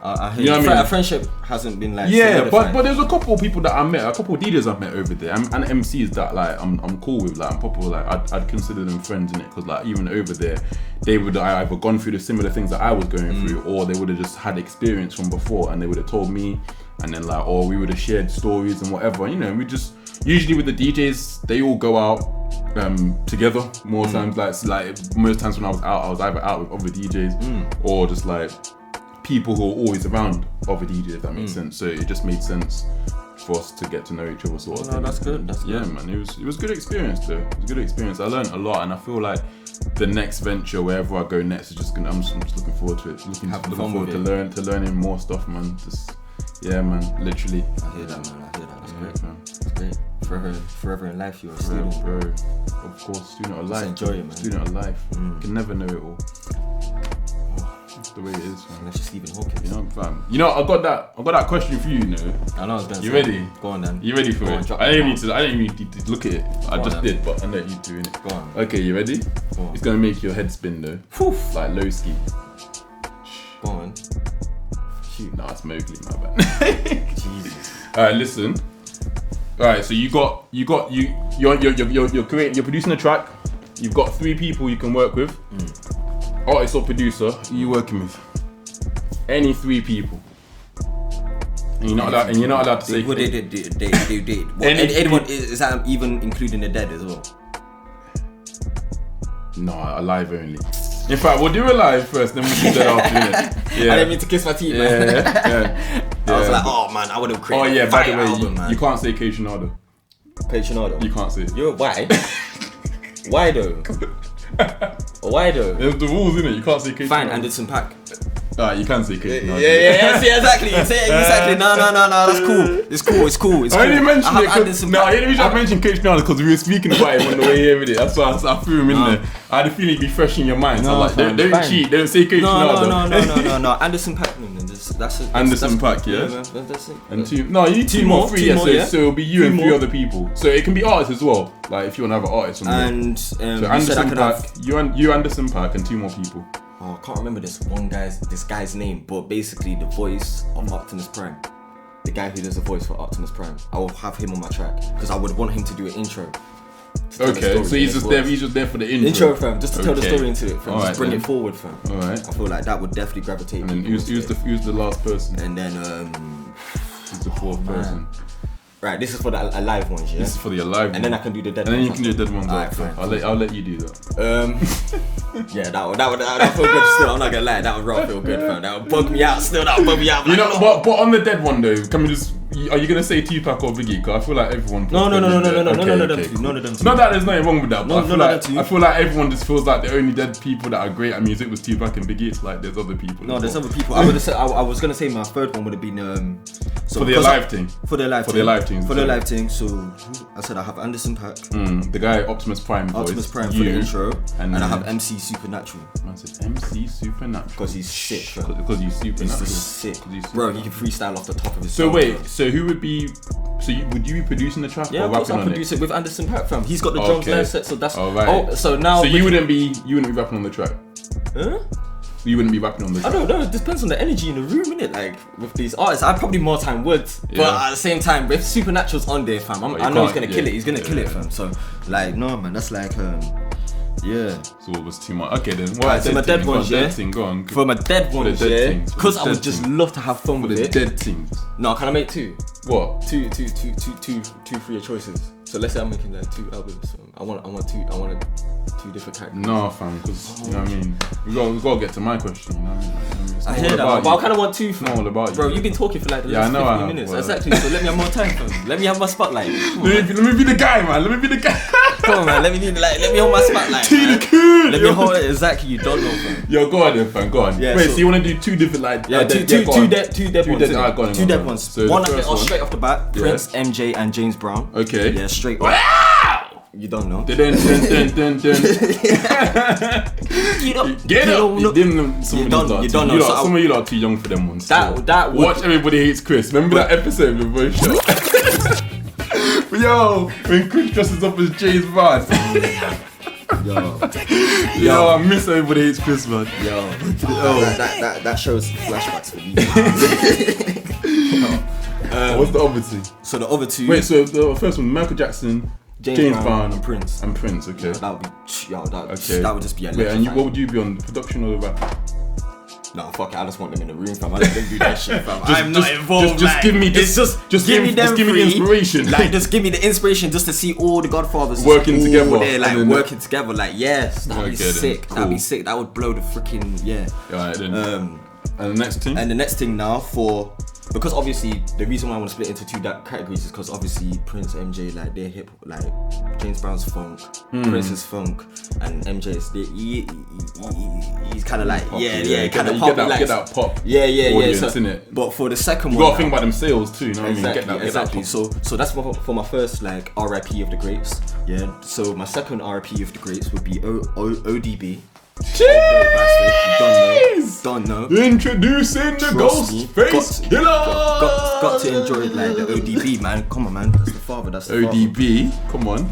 I hear you know what I mean? A friendship hasn't been like but there's a couple of people that I met, a couple of DJs I've met over there, and MCs that like I'm cool with, like I'm proper, like I'd consider them friends in it, because like even over there they would either gone through the similar things that I was going through, or they would have just had experience from before and they would have told me, and then like, or we would have shared stories and whatever, you know. We just usually with the DJs, they all go out together more times, like most times when I was out, I was either out with other DJs or just like people who are always around other DJs, if that makes sense. So it just made sense for us to get to know each other sort of thing. That's good. Yeah, man, it was a good experience though. It was a good experience. I learned a lot, and I feel like the next venture, wherever I go next, is just gonna. I'm just looking forward to it. Looking forward to learning more stuff, man. Just man, literally. I hear that, man. That's great, man. That's great. Forever in life, you're a student. Bro. Of course, student of life. Just enjoy it, man. Student of life. You can never know it all. That's the way it is, man. That's just Stephen Hawking. You know, fam. You know, I got that question for you. You know. I know I was gonna say. You ready? Go on then. You ready for it? I didn't even need to look at it. I just did, but I let you do it. Go on. Okay, you ready? Go on. It's gonna make your head spin though. Poof. Like low ski. Go on. Shoot. Nah, it's Mowgli, my bad. Jesus. Alright, listen. Alright, so you're producing a track. You've got 3 people you can work with. Artist or producer, who you working with? Any 3 people. And you're not allowed to say. What they did. Anyone is that even including the dead as well? No, alive only. In fact, we'll do it live first, then we'll do that after. Yeah. I didn't mean to kiss my teeth, man. Yeah. I was like, oh man, I would have created. Oh yeah, by the way, album, you can't say Kayshonado. Kayshonado. You can't say it. Why? Why though? Why though? There's the rules, innit? You can't say Kayshonado. Fine, Anderson .Paak. Alright, you can say Kayshonado. Yeah, exactly. You say it exactly. No, that's cool. It's cool. I only mentioned it because I mentioned Kayshonado because we were speaking about it on the way here with it. That's why I threw him in there. I had a feeling it'd be fresh in your mind. So like, don't cheat. Don't say Kayshonado. No. Anderson .Paak. That's Anderson .Paak, yeah. That's it. And you need 2 more, 3. So it'll be you and 3 other people. So it can be artists as well. Like if you want to have an artist on there. And so Anderson .Paak, you Anderson .Paak, and 2 more people. Oh, I can't remember this guy's name, but basically the voice of Optimus Prime. The guy who does the voice for Optimus Prime. I will have him on my track because I would want him to do an intro. Okay, so he's just there for the intro. Fam, just to tell the story into it, fam. Just bring it forward, fam. Alright. I feel like that would definitely gravitate. And then who's the last person? And then who's the 4th person? Right, this is for the alive ones, yeah? This is for the alive ones. And then I can do the dead ones. And then you can do the dead ones. Alright, fine. I'll let you do that. Yeah, that would feel good still. I'm not gonna lie, that would rather feel good, fam. That would bug me out still. That would bug me out. You know, but on the dead one though, can we just? Are you gonna say Tupac or Biggie? Because I feel like everyone. No, none of them two. Not that there's nothing wrong with that, but I feel like everyone just feels like the only dead people that are great at music was Tupac and Biggie. It's like there's other people. No, there's other people. I was gonna say my 3rd one would have been for the alive thing. For the alive thing. So I said I have Anderson .Paak. The guy Optimus Prime voice. Optimus Prime for the intro, and I have MC Supernatural. I said MC Supernatural because he's sick. Because he's supernatural. He's sick, bro. He can freestyle off the top of his. So wait, so who would be? So would you be producing the track? Yeah, of course I produce it with Anderson .Paak, fam. He's got the drums live set, so that's. All right. Oh, so now. So you wouldn't be rapping on the track. Huh? You wouldn't be rapping on the track. I don't know. It depends on the energy in the room, innit? Like with these artists, I probably more time would, but at the same time, if Supernatural's on there, fam, I know he's gonna kill it. He's gonna kill it, fam. So like, no, man, that's like yeah. So it was too much. Okay then. Right, so my dead ones, yeah. Go on. For my dead ones, yeah. Because I would just love to have fun with it. Dead things. No, can I make 2? What? Two free choices. So let's say I'm making like 2 albums. I want 2 different characters. No, fam, because you know what I mean. We gotta get to my question. You know what I mean? I hear that, but I kind of want 2. It's not all about you. Bro, you've been talking for like the last 15 minutes. Exactly. So let me have more time, fam. Let me have my spotlight. Let me be the guy, man. Let me be the guy. Come on, man. Let me hold my spotlight. To the coon. Let me hold it. Exactly, you don't know, fam. Yo, go on then, fam. Go on. Yeah, Wait, so you want to do two different like? Yeah, two dead ones. Alright, go on. Two dead ones. So one the first one, straight off the bat. Prince, MJ, and James Brown. Okay. Yeah, straight. Wow! You don't know. Dun. You don't know. So some of you lot are too young for them ones. That Watch Everybody Hates Chris. Remember that episode with both show? Yo, when Chris dresses up as James Brown. Yo, I miss Everybody Hates Chris, man. That shows flashbacks for me. What's the other two? So the other two. Wait, so the first one, Michael Jackson, James Brown, and Prince. Okay. That would be that would just be a wait, and what would you be on, the production or the rap? Nah, fuck it, I just want them in the room, fam. I don't do that shit, fam. I'm not involved. Just give me the inspiration. Like, just give me the inspiration just to see all the Godfathers working together. There, like working together. Like, yes, that'd be sick. Cool. That'd be sick. That would blow the freaking Alright then. And the next thing. And the next thing now because obviously the reason why I want to split into two categories is because obviously Prince, MJ, like they're hip, like James Brown's funk, Prince is funk, and MJ is he's kind of like kind of pop, get that pop. Yeah. So, but for the second you one, gotta think about them sales too. You know what exactly, I mean? Exactly. So that's for my first like RIP of the greats. Yeah. So my second RIP of the greats would be ODB. Jeez! Don't know. Introducing the Ghostface Killer. Got to enjoy like the ODB, man. Come on, man. That's the father. ODB. Come on.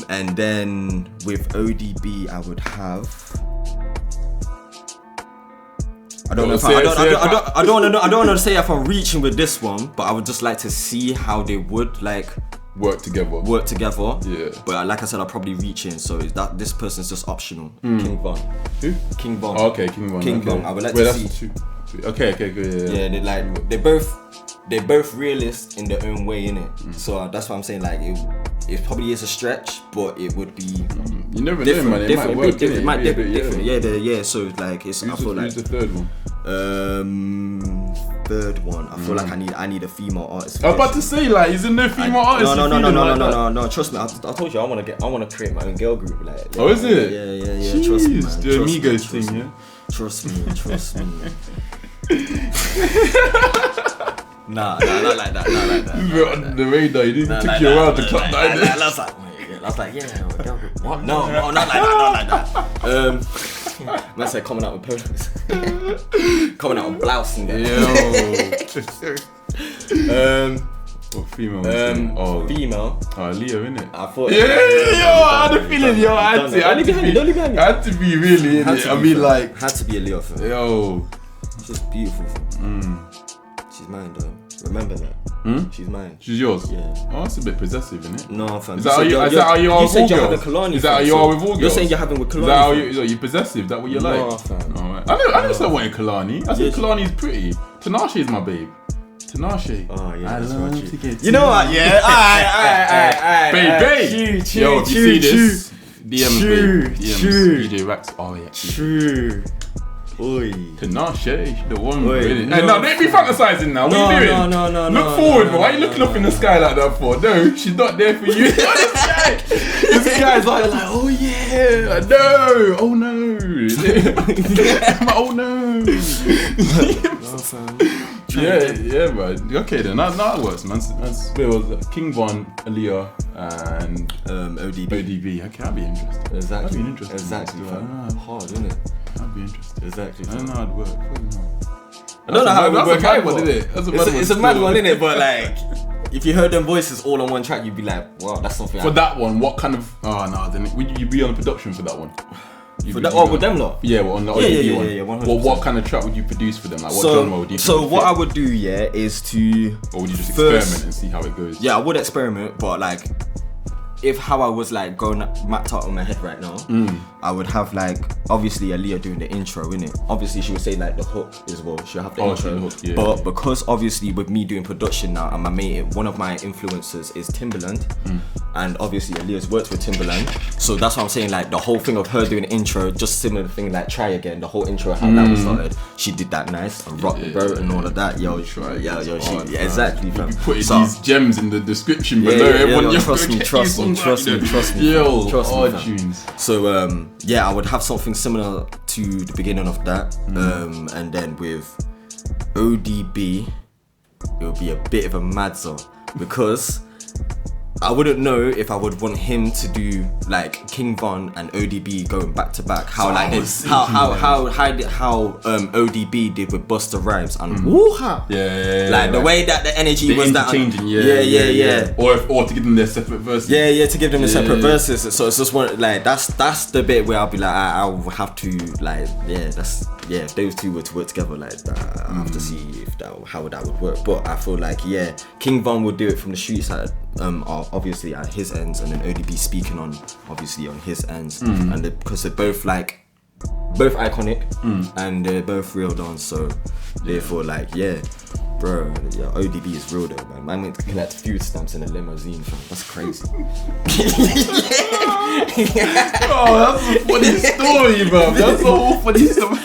And then with ODB, I would have. I don't want to say if I'm reaching with this one, but I would just like to see how they would like. Work together. Yeah. But like I said, I'll probably reach in. So this person's just optional. King Von. Who? King Von. Oh, okay, King Von. King Von. I would like to see. Okay, good. Yeah, they're both realists in their own way, innit? So that's what I'm saying. Like it probably is a stretch, but it would be. You never know, man. It might work. It might be different. Yeah. So like it's. I feel like. Who's the third one? Third one. I feel like I need a female artist. I was about to say like, isn't there female artists? No. Trust me. I told you I want to create my own girl group. Like oh, is it? Yeah. Jeez, trust me, man. The Amigos thing, yeah. Trust me. Nah, not like that. On the radar, you didn't take you around the clock. That's like, girl group. What? No, not like that. Man said coming out with polos. Coming out with blouse and that. What female? Female. Leo, innit? I thought. I had a feeling, I had to be. Don't leave behind. I had to be really. Had to be a Leo fan. Yo, she's beautiful. She's mine though. Remember that. She's mine. She's yours? Yeah. Oh, that's a bit possessive, isn't it? No, fam. Is that how you are with all girls? Is that how you are with all girls? You're saying you're having with Kalani. Is that how you possessive? Is that what you like? No, fam. Alright. I never said I wanted Kalani. I said Kalani's pretty. Tinashe is my babe. Tinashe. Oh yeah. I love to get you know what? Yeah. Alright. Babe. Yo, if you see this, DMs, babe. DMs. Kidd Raxeh. Oh yeah. True. Oi. Tinashe, the one really. Hey, no, don't be fantasizing now. What are you doing? No. Look forward, bro. Why are you looking up in the sky like that for? No, she's not there for you. This guy's like, oh yeah, no, oh no, oh no. Yeah, man. Okay then, that works, man. Where was it? King Von, Aaliyah, and ODB. Okay, I'd be interested. Exactly. Exactly. Hard, isn't it? I'd be interested. Exactly. I don't know how it'd work. I don't know how it would work. That's a mad one, isn't it? It's a mad one, isn't it? But like, if you heard them voices all on one track, you'd be like, wow, that's something. For that one, what kind of? Oh no, then would you be on the production for that one? With them lot? Yeah, on the ODB one. 100%. What kind of track would you produce for them? Like what genre would you? So what I would do, is to. Or would you just experiment and see how it goes? Yeah, I would experiment, but like, if how I was like going mapped out on my head right now, I would have like obviously Aaliyah doing the intro, innit? Obviously she would say like the hook as well. She'll have the intro. The hook, yeah. But because obviously with me doing production now, and one of my influences is Timbaland, and obviously Aaliyah's worked with Timbaland, so that's what I'm saying. Like the whole thing of her doing the intro, just similar thing like Try Again. The whole intro, how that was started, she did that nice and rock the boat and all of that. Yo, exactly, fam. You put these gems in the description below. Everyone, trust me. Yo, tunes. So I would have something similar to the beginning of that, and then with ODB, it would be a bit of a madzo because I wouldn't know if I would want him to do like King Von and ODB going back to back. How ODB did with Busta Rhymes and Woo-ha. Like the way that the energy was that. Or to give them their separate verses. To give them the separate verses. So it's just one like that's the bit where I'll be like I will have to like if those two were to work together like that, I have to see how that would work. But I feel like King Von would do it from the street side, obviously at his ends, and then ODB speaking on obviously on his ends, and because they're both iconic and they're both real dons, so therefore bro, ODB is real though, man. Man went to collect food stamps in a limousine, fam. That's crazy. That's a funny story, bro. That's a whole funny story.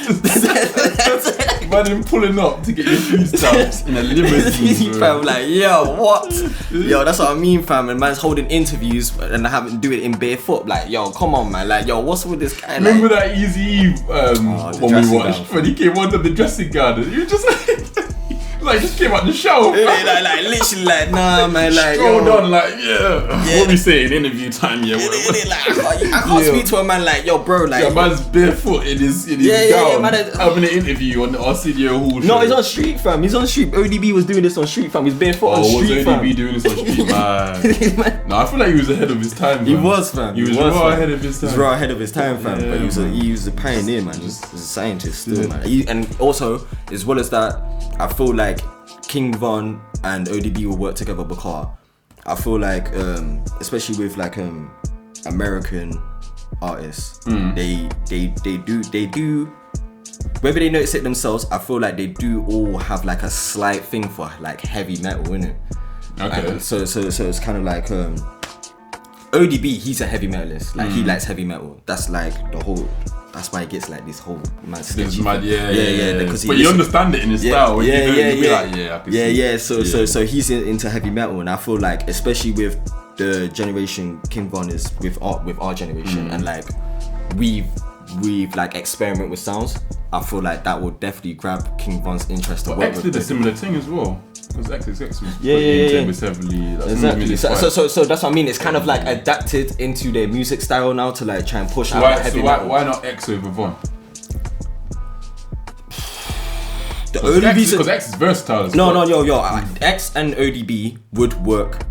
Man, him pulling up to get your food stamps in a limousine, fam. Like, yo, what? Yo, that's what I mean, fam. And man's holding interviews and I haven't do it in barefoot. Like, yo, come on, man. Like, yo, what's with this guy? Remember that Easy one we watched when he came under the dressing garden? You just like just came out the shower. Like literally like nah man like strolled on like what we say in interview time like I can't speak to a man like yo bro like man's barefoot in his gown having an interview on the Arsenio Hall show. No, he's on street, fam. He's on street. ODB was doing this on street, fam. He's barefoot on street, fam. Was ODB doing this on street, man? No, I feel like he was ahead of his time, man. He was, fam. He was raw ahead of his time. He was raw ahead of his time, fam. But he was a pioneer, man. He was a scientist still, man. And also, as well as that, I feel like King Von and ODB will work together because I feel like, especially with like American artists, they do. Whether they notice it themselves, I feel like they do all have like a slight thing for like heavy metal, innit? Okay. And so it's kind of like ODB. He's a heavy metalist. Like he likes heavy metal. That's like the whole. That's why he gets like this whole mad sketchy. But you understand it in his style. So he's into heavy metal, and I feel like especially with the generation King Von is with our generation, and like we've like experiment with sounds. I feel like that would definitely grab King Von's interest to work X with. did a similar thing as well. Because X was heavily exactly. So that's what I mean. It's kind of like adapted into their music style now to like try and push out heavy metal. Why not X over Von? The only reason because X is versatile. X and ODB would work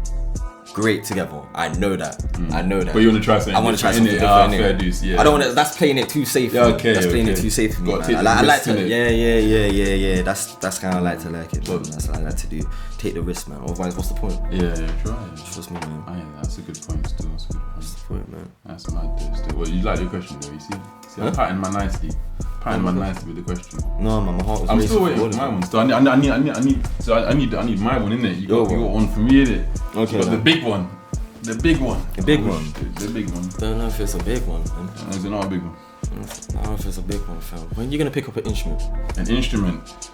great together. I know that. But you want to try something? I want to try something different. Fair dues, I don't want to. That's playing it too safe. That's playing it too safe for me. I like to. Yeah. That's kind of like to like it. That's what I like to do. Take the risk, man. Otherwise, what's the point? Yeah, try. Trust me, man. That's a good point. Still, that's a good point. What's the point, man? That's mad. Still, well, you like your question though. You see, I'm patting my nicely. With the question. No, man, my heart was. I'm still waiting for my one. So I need my one, innit? You got one for me, innit? Okay. But the big one. The big one. The big one. Don't know if it's a big one, man. Is it not a big one? I don't know if it's a big one, fam. When are you gonna pick up an instrument? An instrument.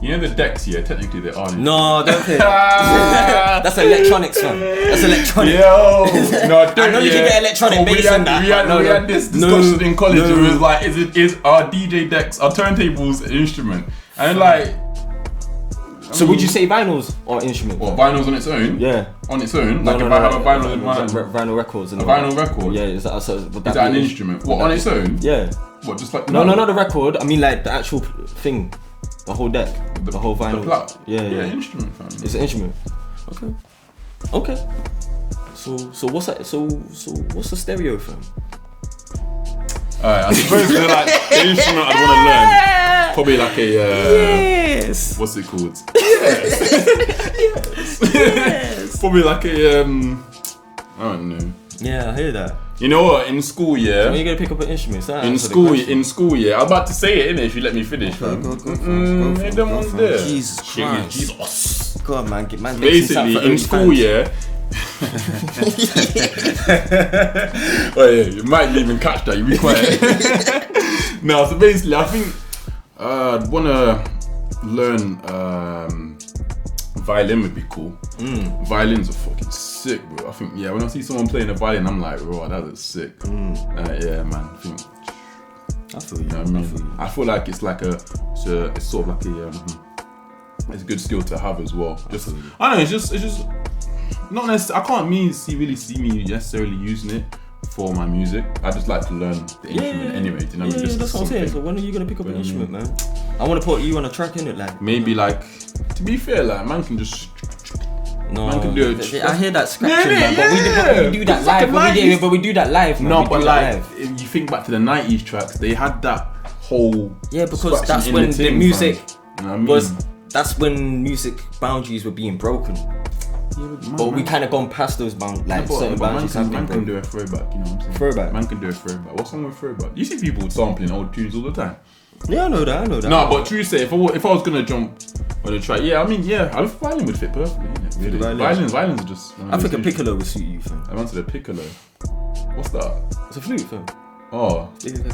You know the decks here, technically they are. No, don't pick. That's electronics, fam. That's electronic. Yo, no, I know you can get electronic bass in that. We had this discussion in college. It was like, is our DJ decks, our turntables an instrument? And like. So would you say vinyls or instruments? What, vinyls on its own? Yeah. On its own? Like if I have a vinyl in my... Vinyl records. A vinyl record? Yeah, is that an instrument? What, on its own? Yeah. What, just like... No, not the record. I mean like the actual thing. The whole deck. The whole vinyl. The plat? Yeah, instrument, fam. It's an instrument. Okay. So what's that? So what's the stereo, fam? Alright, I suppose the instrument I'd want to learn. Probably like a yes. What's it called? Yes. Probably like a I don't know. Yeah, I hear that. You know what? In school, yeah. When are you gonna pick up an instrument? In school, yeah. I'm about to say it, innit? If you let me finish, man. Go there. Jesus Christ. Jesus. God, man, man. Basically, in school, yeah. Oh yeah, you might even catch that. You be quiet. No, so basically, I think I'd wanna learn violin would be cool. Violins are fucking sick, bro. I think when I see someone playing a violin, I'm like, bro, that looks sick. Yeah, man. I feel you. You know what I mean? I feel like it's like it's sort of like it's a good skill to have as well. Just I don't know, it's just not necessarily. I can't really see me necessarily using it for my music. I just like to learn the instrument anyway. Do you know what I mean? That's what I'm saying. So when are you gonna pick up an instrument, man? I want to put you on a track in it, like maybe like. To be fair, like man can just. No, man can do it. I hear that scratching, man. But we do that live. But we do that live, man. No, but like if you think back to the 90s tracks, they had that whole. Yeah, because that's when the music was. That's when music boundaries were being broken. But we kind of gone past those certain boundaries. Man can do a throwback, you know what I'm saying? Throwback. Man can do a throwback. What's wrong with throwback? You see people sampling old tunes all the time. Yeah, I know that. No, but true say, if I was gonna jump on a track, I violin would fit perfectly, innit? Really. Violins are just. I think a piccolo would suit you, fam. I wanted a piccolo. What's that? It's a flute, fam. Oh,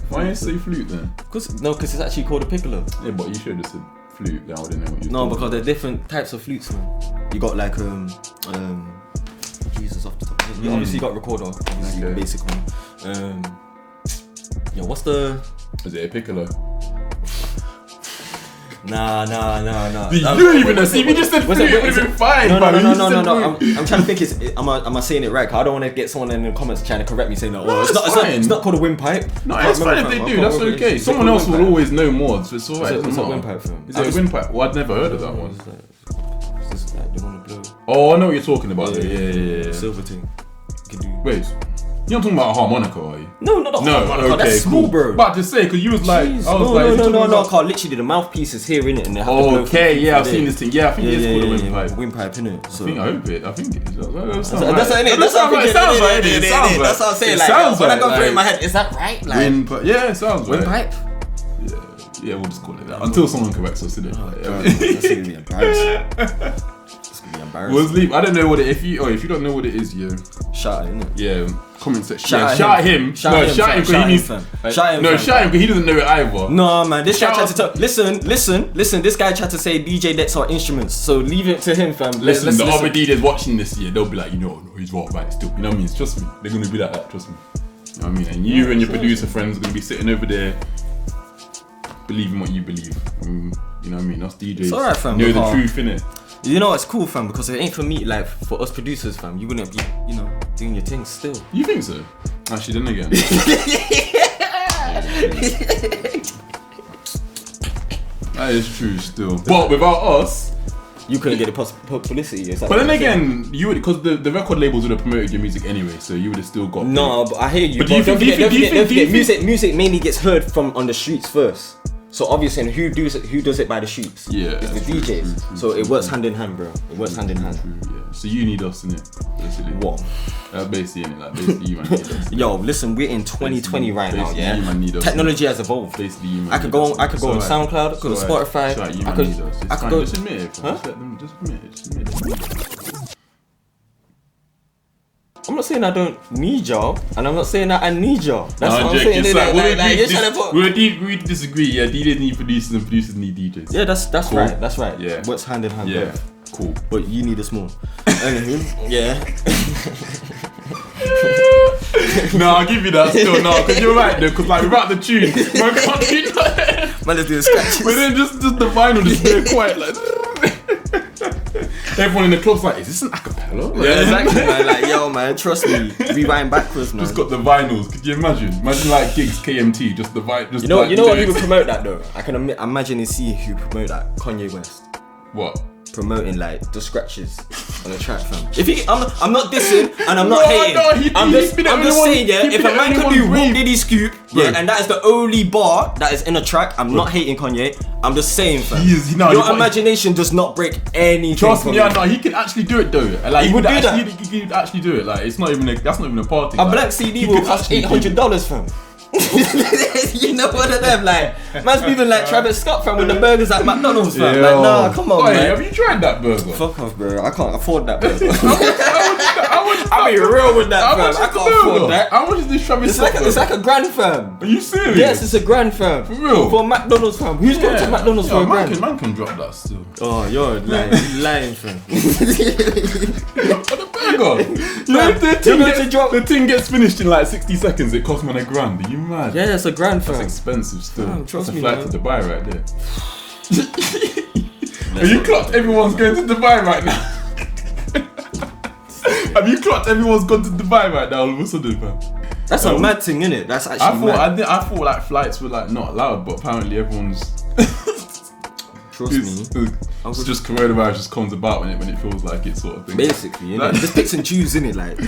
why didn't you say flute then? Because it's actually called a piccolo. Yeah, but you should have said flute. Then I wouldn't know what you're No, because there are different types of flutes, man. You got like Jesus off the top. You obviously got recorder, obviously the basic one. What's the? Is it a piccolo? Nah. You don't even know. See, we just said flute. It would have been fine. No. I'm trying to think. Am I saying it right? Cause I don't want to get someone in the comments trying to correct me saying that. Oh, it's not called a windpipe. No, it's fine if they do. That's okay. Someone else will always know more, so it's alright. It's a windpipe film. Is it a windpipe? Well, I'd never heard of that one. It's like the one with blue. Oh, I know what you're talking about. Yeah. Silver thing. Wait. You're not talking about a harmonica, are you? No, not the harmonica. Okay, that's small, bro. But to say, because you was like, no, Carl. Literally, the mouthpiece is here in it, and they have to blow. Okay, yeah, I've seen this thing. Yeah, I think it's called a windpipe. Windpipe, innit? So I think it is. That's what it sounds like. That's what I'm saying. Like, when I go through it in my head, is that right? Like windpipe. Yeah, it sounds right. Windpipe. Yeah, we'll just call it that until someone corrects us, innit? That's gonna be embarrassing. We'll leave. I don't know what it. If you don't know what it is, shout it, innit? Yeah, comment section. Shout him. Shout him because he doesn't know it either. No, man. This guy tried to tell. Listen. This guy tried to say DJ decks are instruments, so leave it to him, fam. Listen, the other DJs watching this, they'll be like, no, he's wrong, right? Still, you know what I mean? Trust me, they're gonna be like that. Trust me. You know what I mean? And you and your producer friends are gonna be sitting over there, believing what you believe. You know what I mean? Us DJs. It's alright, fam. Know the truth, innit? You know it's cool, fam, because if it ain't for me, like for us producers, fam, you wouldn't be, doing your thing still. You think so? Actually, then again. That is true still. But without us, you couldn't get the publicity. But then again, you would, because the record labels would have promoted your music anyway, so you would have still got. No, but I hear you. But do you think music mainly gets heard from on the streets first? So obviously, and who does it by the streets? Yeah, it's the DJs. So it works hand in hand, bro. It works hand in hand. Yeah. So you need us, innit? Basically. What? Basically, innit? Like basically, you man need us. Yo, listen, we're in 2020 right now. Yeah. You man need us. Technology has evolved. Basically, you man I could go on SoundCloud. I could go on Spotify. I could go. Just admit it. Huh? Just admit it. I'm not saying I don't need y'all, and I'm not saying that I need y'all. That's what I'm saying. We disagree. Yeah, DJs need producers and producers need DJs. Yeah, that's cool. Right. That's right. Yeah, works hand in hand. Yeah, both. Cool. But you need us more. Anywho, yeah. No, I'll give you that still. No, because you're right though. Because like without the tune, man can't do that. Man, let's do the scratches. But then just the vinyl just very quiet like. Everyone in the club's like, is this an acapella? Yeah, exactly, man. Like, yo, man, trust me, rewind backwards, man. Just got the vinyls. Could you imagine? Imagine like gigs, KMT, just the vinyl. You know what? Who would promote that though? I can imagine and see who promote that. Kanye West. What? promoting like the scratches on the track, fam. If he, I'm not dissing and I'm not hating. I'm just saying, yeah. If a man can do Whoop Diddy Scoop, yeah, and that is the only bar that is in a track, I'm not hating Kanye. I'm just saying, fam. Your imagination does not break anything. Trust me, he can actually do it though. Like he could actually do it. Like that's not even a party. A black CD will cost $800, fam. You know one of them, like man's even like Travis Scott, fam, with the burgers at McDonald's, fam. Like, nah, come on, man. Have you tried that burger? Fuck off, bro. I can't afford that burger. I be real with that, fam. I can't afford that. How much is this Travis Scott? It's like a grand, fam. Are you serious? Yes, it's a grand, fam. For real? For McDonald's, fam. Who's going to McDonald's for a grand? Man can drop that still. Oh, you're lying, fam. For the burger. The thing gets finished in like 60 seconds. It costs man $1,000. Are you mad? Yeah, it's a grand, fam. That's expensive still. Fam, trust me, flight man. to Dubai right there. Have you clocked everyone's going to Dubai right now? Have you clocked everyone's gone to Dubai right now all of a sudden, fam? That's a mad thing, innit? That's actually mad. I thought like flights were like not allowed, but apparently everyone's. Trust me. It's just coronavirus just comes about when it feels like it sort of thing. Basically, innit? Just picks and choose, innit? Like,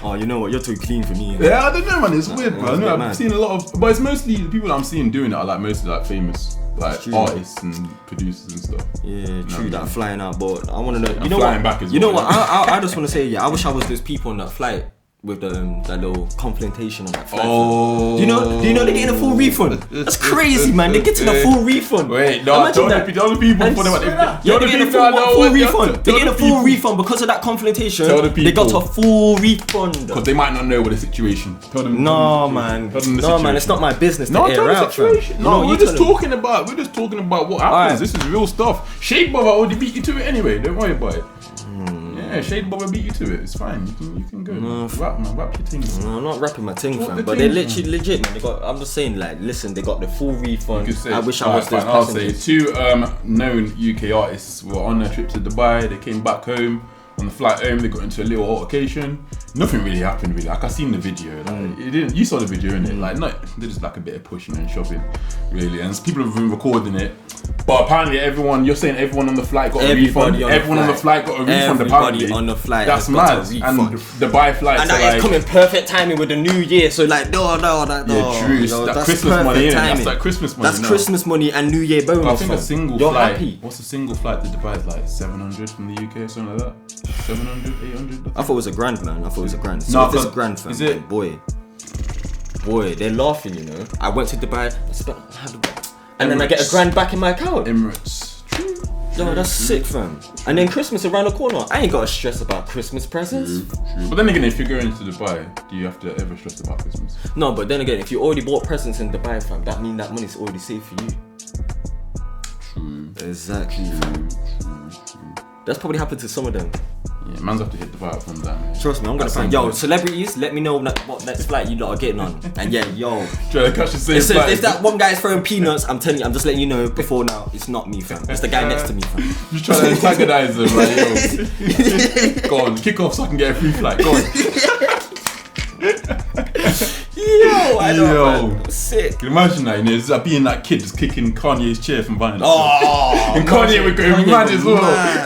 oh, you know what? You're too clean for me. Innit? Yeah, I don't know, man. It's weird, bro. I know I've seen a lot of, but it's mostly the people I'm seeing doing it are like mostly like famous, like artists and producers and stuff. Yeah, true. That flying out, but I want to know. You know flying what? Back as you know well, what? I just want to say, yeah. I wish I was those people on that flight with that little confrontation on that flight. Oh. Do you know they're getting a full refund? That's crazy, man. They're getting a full refund. Wait, no, the other people for them. Yeah, they're getting a full refund. They're getting a full refund because of that confrontation. They got a full refund. Because they might not know what the situation. No, man. No, man. It's not my business to air out. No, we're just talking about what happens. This is real stuff. Shade Baba already beat you to it anyway. Don't worry about it. Yeah, Shade Baba beat you to it. It's fine. You can go. No, rap your thing. No, I'm not rapping my thing, fam. But they're literally legit, man. I'm just saying, like, listen, they got the full refund. I wish I was those passengers. I'll say 2 known UK artists were on their trip to Dubai. They came back home. On the flight home, they got into a little altercation. Nothing really happened, really. Like I seen the video, like it didn't. You saw the video, innit? Like, they're just like a bit of pushing and shoving, really. And people have been recording it. But apparently, you're saying everyone on the flight got a refund. Everyone on the flight got a refund. Everybody on the flight. That's mad. And the Dubai flights. And that is coming perfect timing with the new year. So like, no. Yeah, true. That's Christmas money, innit? That's like Christmas money. That's Christmas money and New Year bonus. I think a single flight. Happy. What's a single flight to Dubai? Is like 700 from the UK or something like that. 700, 800. I thought it was a grand, man. So if it's a grand, fam, is it? Boy, they're laughing. You know, I went to Dubai. And then I get a grand back in my account. Emirates. Yo, that's sick, fam. And then Christmas around the corner. I ain't got to stress about Christmas presents. True. But then again, if you're going to Dubai, do you have to ever stress about Christmas? No, but then again, if you already bought presents in Dubai, fam, that means that money's already saved for you. True. Exactly. True. That's probably happened to some of them. Yeah, man's have to hit Dubai from that, man. Trust me, I'm gonna find. Yo, celebrities, let me know what next flight you lot are getting on. And yeah, yo. Trying to catch the same flight. If that one guy's throwing peanuts, I'm telling you, I'm just letting you know before now, it's not me, fam. It's the guy next to me, fam. Just trying to antagonize them, like, yo. Go on, kick off so I can get a free flight. Go on. Yo, I know, man. Sick. Can you imagine that? You know, it's like being that kid just kicking Kanye's chair from behind. And Kanye would go mad as well.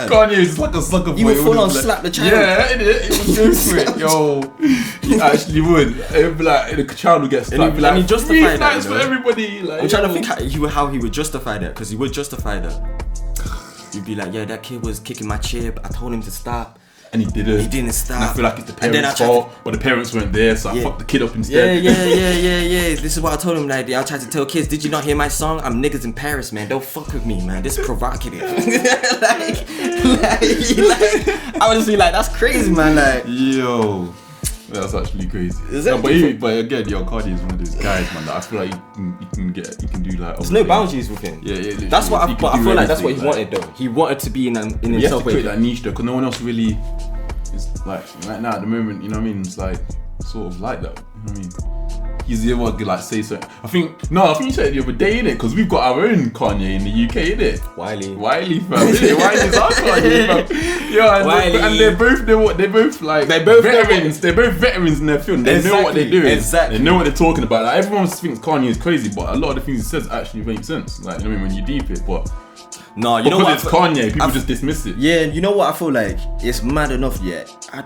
Kanye is like a sucker boy. He would full on slap the child. Yeah, it would go for it. Yo, he actually would. It would be like, the child would get slapped. And he justify that. Free for everybody. Like, I'm trying to think how he would justify that, because he would justify that. You'd be like, yeah, that kid was kicking my chair, but I told him to stop. And he didn't. He didn't stop. And I feel like it's the parents' fault, but the parents weren't there, so I fucked the kid up instead. Yeah. This is what I told him. Like, I tried to tell kids, did you not hear my song? I'm niggas in Paris, man. Don't fuck with me, man. This is provocative. like, I would just be like, that's crazy, man. Like, yo. That's actually crazy. But again, Cardi is one of those guys, man, that I feel like you can do like. There's no boundaries with him. Yeah. That's what I feel like. That's what he wanted, though. He wanted to be in himself. You have to create that niche, though, because no one else really is like right now at the moment. You know what I mean? It's like sort of like that. You know what I mean? He's the one who could like say something. I think you said it the other day, innit? Because we've got our own Kanye in the UK, innit? Wiley, fam. Wiley's our Kanye, fam. Yeah, and they're both veterans. They're both veterans in their film. They know what they're doing. Exactly. They know what they're talking about. Like, everyone thinks Kanye is crazy, but a lot of the things he says actually make sense. Like, you know what I mean, when you deep it, but No, you know what? Because it's Kanye, people just dismiss it. Yeah, you know what? I feel like it's mad enough. Yeah, I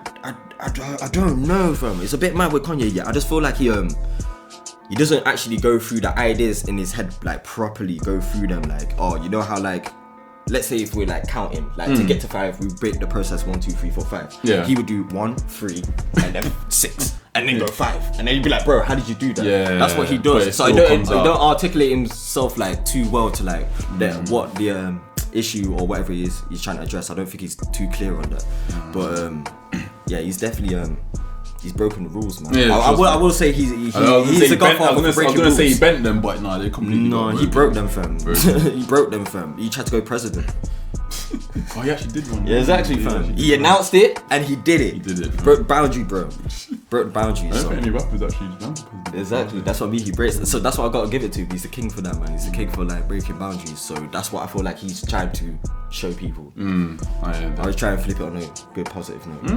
don't know, fam. It's a bit mad with Kanye. Yeah, I just feel like he doesn't actually go through the ideas in his head like properly. Go through them like, oh, you know how like. Let's say if we're like counting, like to get to 5, we break the process 1, 2, 3, 4, 5. Yeah. He would do 1, 3, and then 6, and then go 5, and then you'd be like, bro, how did you do that? Yeah. That's what he does. So he don't articulate himself like too well to like what the issue or whatever he is he's trying to address. I don't think he's too clear on that. But yeah, he's definitely he's broken the rules, man. Yeah, I will say he's a godfather. I was gonna say he bent them, but no, they completely. No, he broke them, fam. He broke them, fam. He tried to go president. Oh, he actually did one. Yeah, exactly, fam. He announced it and he did it. He did it. Broke the boundary, bro. Broke the boundary. I don't think any rappers actually done president. Exactly. That's what I mean. He breaks. So that's what I gotta give it to. He's the king for that, man. He's the king for like breaking boundaries. So that's what I feel like he's trying to show people. I was trying to flip it on a good positive note. I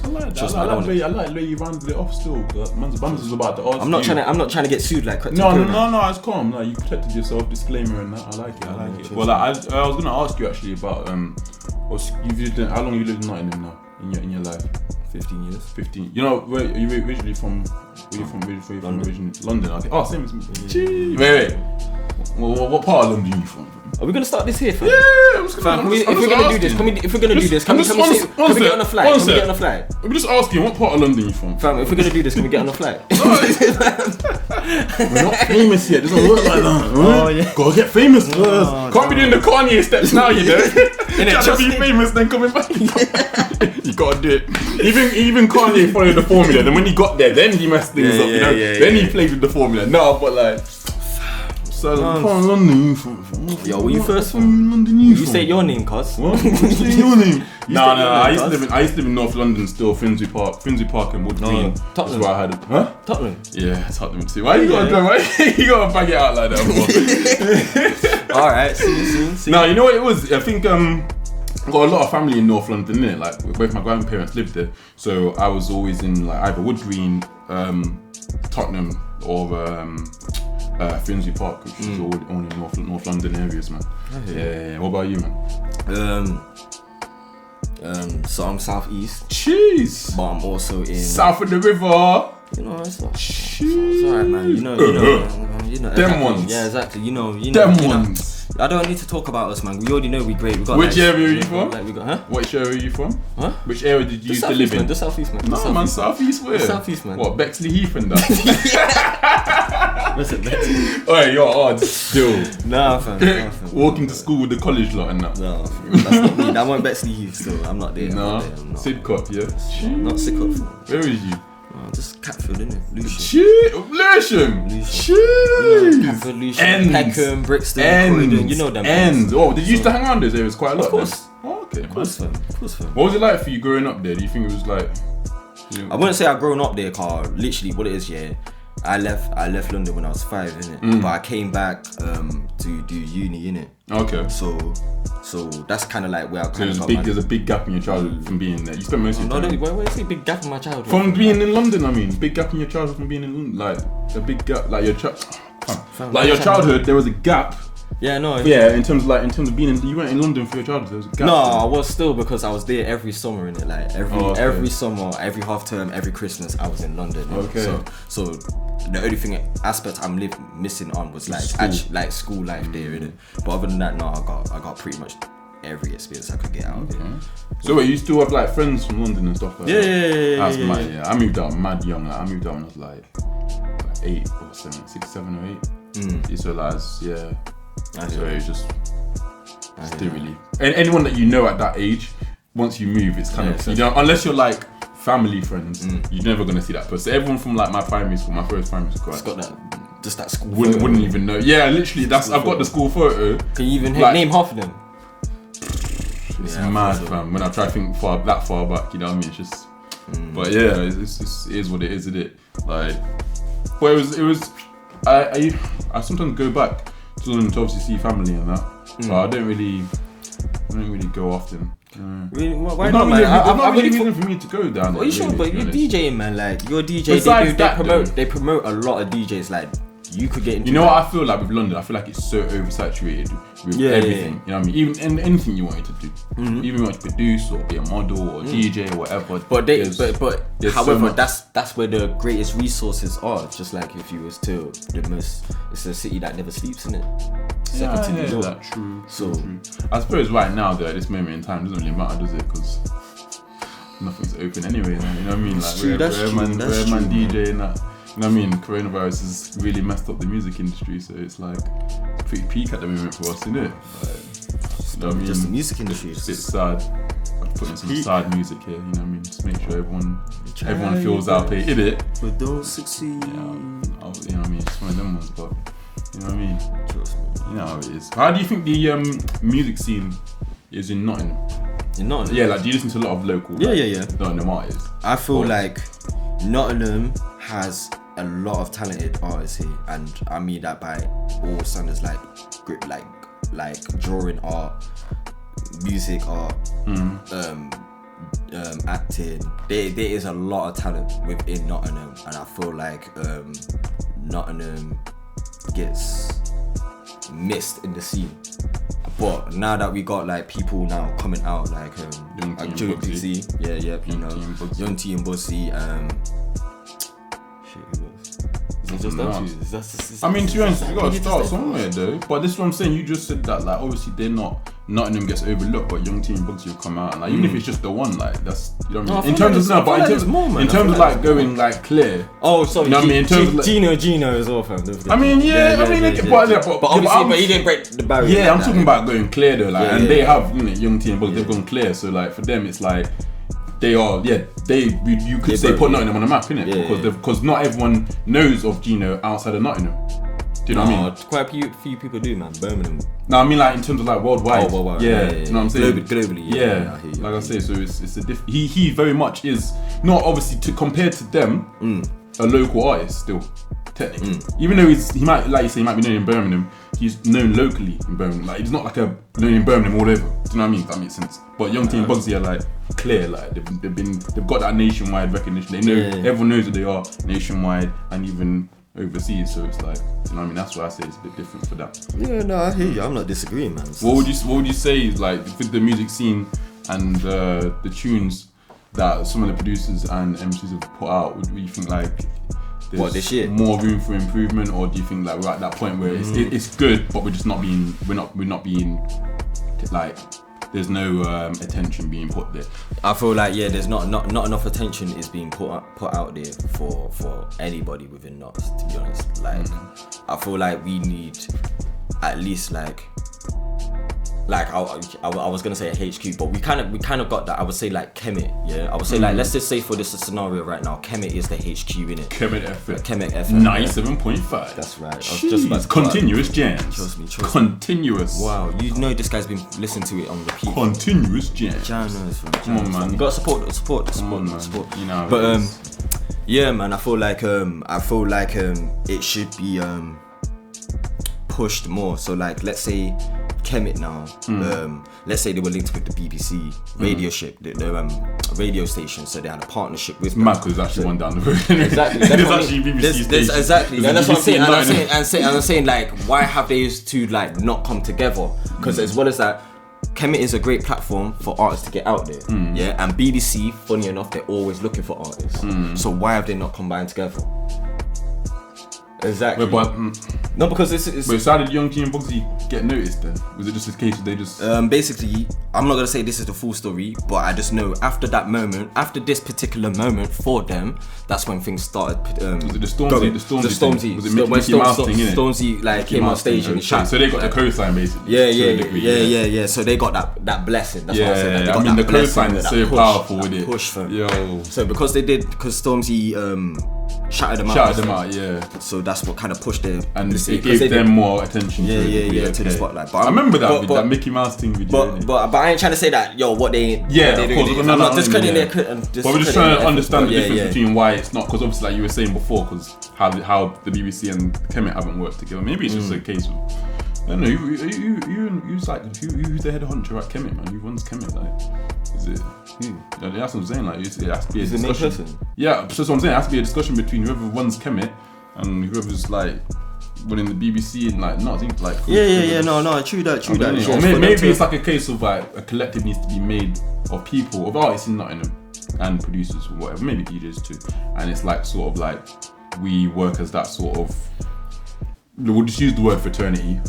like that. I like the way you rounded it off still. Man's is about the odds. I'm not trying to get sued like. No, it's calm. Like you protected yourself, disclaimer and that. I like it. Well, like, I was gonna ask you actually about how long you lived in Nottingham now in your life? 15 years. 15. You know, where are you originally from? Where you from originally? London. Okay. Oh, same as me. Wait. What part of London are you from? Are we gonna start this here, fam? Yeah, I'm just gonna. If we're gonna do this, can we get on a flight? Can we get on a flight? I'm just asking, what part of London are you from? Fam, if we're gonna do this, can we get on a flight? We're not famous yet. It doesn't work like that. Oh yeah. Gotta get famous first. Can't be doing the Kanye steps now, you know. Trying to be famous, then coming back. You gotta do it. Even Kanye followed the formula. Then when he got there, then he messed things up. You know. Then he played with the formula. No, but like. So, from London, yo, where you first from? London, you say your name, cuz. What? Say your name. No. I used to live in North London still. Finsbury Park and Wood Green. Tottenham. That's where I had it. Huh? Tottenham. Yeah, Tottenham too. Why you gotta bag it out like that, bro? All right, see. No, you know what it was? I think I've got a lot of family in North London, innit? Like both my grandparents lived there, so I was always in like either Wood Green, Tottenham, or Finsbury Park, which is all in North London areas, man. Yeah. What about you, man? So I'm southeast. Jeez. But I'm also in south of the river. You know, it's alright, man. You know. Them ones. Yeah, exactly. You know. Them ones. I don't need to talk about us, man. We already know we're great. We got. Which area are you from? Which area are you from? Huh? Which area did you used to live in? The southeast, man. No, man, southeast where? The southeast, man. What, Bexley Heath and that? Listen, Bexley. Alright, you're odd still. Nah, fam. Walking to school with the college lot and that. No, that's not me. That won't Bexley Heath still. I'm not there. Nah, Sidcup, yeah? Not Sidcup. Where is you? Just Catfield, innit? Lewisham. Catfield, Lewisham, Peckham, Brixton, Croydon. You know them. Oh, did you used to hang around those areas quite a lot? Of course. Oh, okay. Of course, fam. What was it like for you growing up there? Do you think it was like? I wouldn't say I've grown up there, car. Literally, what it is, yeah. I left London when I was 5, innit? But I came back to do uni, innit? Okay. So that's kind of like where I kind of there's a big gap in your childhood from being there. You spent most of your time. Why do you say big gap in my childhood? From being in London, I mean, big gap in your childhood from being in London, like a big gap, like your childhood. There was a gap. Yeah, no. Yeah, in terms of being in, you weren't in London for your childhood. There was a gap. No, I was still, because I was there every summer, innit? Like every summer, every half term, every Christmas, I was in London. Okay. So the only aspect I'm missing on was like school life there, innit? But other than that, no, I got pretty much every experience I could get out of it. So wait, you still have like friends from London and stuff like that? Yeah. That's mad. Yeah, I moved out mad young. Like, I moved out when I was like 8 or 7 or 8. So like, yeah. So it was just didn't really. And anyone that you know at that age, once you move, it's kind of, you know, unless you're like family friends, you're never gonna see that person. Everyone from like my primary school, my first primary school, it's got that school. Wouldn't even know. Yeah, literally, I've got the school photo. Can you even name half of them? It's mad, fam. When I try to think that far back, you know what I mean? It's just, but yeah, it is what it is, isn't it? Like, but it was. I sometimes go back to London to obviously see family and that, but I don't really go often. Really? Why not, man? There's not really reason for me to go down there. Well, you sure, but you're DJing, man. Like, you're DJ. They promote a lot of DJs. Like, you could get into. You know what I feel like with London? I feel like it's so oversaturated with everything. You know what I mean? Even anything you wanted to do, even you want to produce or be a model or DJ or whatever. But however, that's where the greatest resources are. Just like if you was to it's a city that never sleeps, in it. Second to New York. That true. True. I suppose right now, though, at this moment in time, it doesn't really matter, does it? Because nothing's open anyway. You know what I mean? Like where man DJ and that. You know what I mean? Coronavirus has really messed up the music industry, so it's like it's pretty peak at the moment for us, isn't it? Like, you know what I mean? Just the music industry. It's a bit sad. I'm putting some sad music here. You know what I mean? Just make sure everyone feels our play. In it. But don't succeed. Yeah, you know what I mean? It's one of them ones, but you know what I mean? Trust me. You know how it is. How do you think the music scene is in Nottingham? In Nottingham? Yeah, like do you listen to a lot of local? Nottingham artists? I feel like Nottingham has a lot of talented artists here, and I mean that by all standards, like drawing art, music art, acting. There is a lot of talent within Nottingham, and I feel like Nottingham gets missed in the scene. But now that we got like people now coming out like Joe Pixie, Young T and Bussy, I mean, to be honest, you gotta start somewhere though. But this is what I'm saying. You just said that, like, obviously they're not. Nottingham gets overlooked, but Young T and Bugsy will come out, and like, even if it's just the one, like that's, you know what I mean. In terms of like going like clear. Oh, sorry. You know what I mean? In terms of Gino as well, fam. But he didn't break the barrier. Yeah, I'm talking about going clear though, like, and they have, you know, Young T and Bugsy, they've gone clear, so like for them it's like. They are, you could say put Nottingham on the map, innit? Because not everyone knows of Gino outside of Nottingham. Do you know what I mean? Quite a few people do, man. Birmingham. No, I mean like in terms of like worldwide. Oh, worldwide. Yeah, you know what I'm saying? Globally. Yeah. Like I say, so it's a he very much is not obviously compared to them a local artist still. Technically, even though he might, like you say, he might be known in Birmingham, he's known locally in Birmingham. Like he's not like a known in Birmingham all over. Do you know what I mean? If that makes sense. But Young T and Bugsy are like clear, like they've got that nationwide recognition. They know everyone knows who they are nationwide and even overseas. So it's like, you know what I mean? That's why I say it's a bit different for that. Yeah, no, I hear you. I'm not disagreeing, man. What would you say like with the music scene and the tunes that some of the producers and MCs have put out? What do you think like? This year? More room for improvement, or do you think like we're at that point where it's good, but we're not being like there's no attention being put there? I feel like there's not enough attention is being put out there for anybody within Knots, to be honest. Like I feel like we need at least like I was gonna say a HQ, but we kind of got that. I would say like Kemet, I would say like let's just say for this scenario right now, Kemet is the HQ in it. Kemet FM. Kemet FM. 97.5. That's right. I was just about to continuous jams. Trust me. Continuous. Wow, you know this guy's been listening to it on repeat. Continuous jams. Come on, man. You gotta support. You know. But yeah, man. I feel like it should be pushed more. So like, let's say. Kemet now, let's say they were linked with the BBC radio the radio station, so they had a partnership with them. Mad, because there's actually one down the road. Exactly. There's actually BBC station. Exactly. And that's what I'm saying. And I'm saying like, why have these two like not come together? Because as well as that, Kemet is a great platform for artists to get out there. And BBC, funny enough, they're always looking for artists. So why have they not combined together? Exactly. No, because it's Wait, so how did Young T and Bugsy get noticed then? Was it just a case of they just... basically, I'm not going to say this is the full story, but I just know after that moment, after this particular moment for them, that's when things started... was it the Stormzy? The Stormzy. Was it Mickey Mouse thing, innit? Stormzy like came on stage and chat. So they got the cosign basically. Yeah. So they got that blessing. That's what I said. I mean, the cosign is so powerful with it. Push for Yo. So because Stormzy shouted them out, so that's what kind of pushed them, and it gave them more attention to the spotlight. But I remember that with that Mickey Mouse thing video. But I ain't trying to say that what they I'm not discrediting their but we're just trying to understand the difference between why it's not, because obviously like you were saying before, because how the BBC and Kemet haven't worked together. Maybe it's just a case of I don't know. Who's the head honcho at Kemet, man? Who runs Kemet? Like, is it? That's what I'm saying. Like, it has to be a discussion. Yeah, so that's what I'm saying. It has to be a discussion between whoever runs Kemet and whoever's like winning the BBC and like nothing like. No, true that. Or maybe it's like a case of like a collective needs to be made of people, of artists in Nottingham and producers or whatever, maybe DJs too, and it's like sort of like we work as that sort of. We'll just use the word fraternity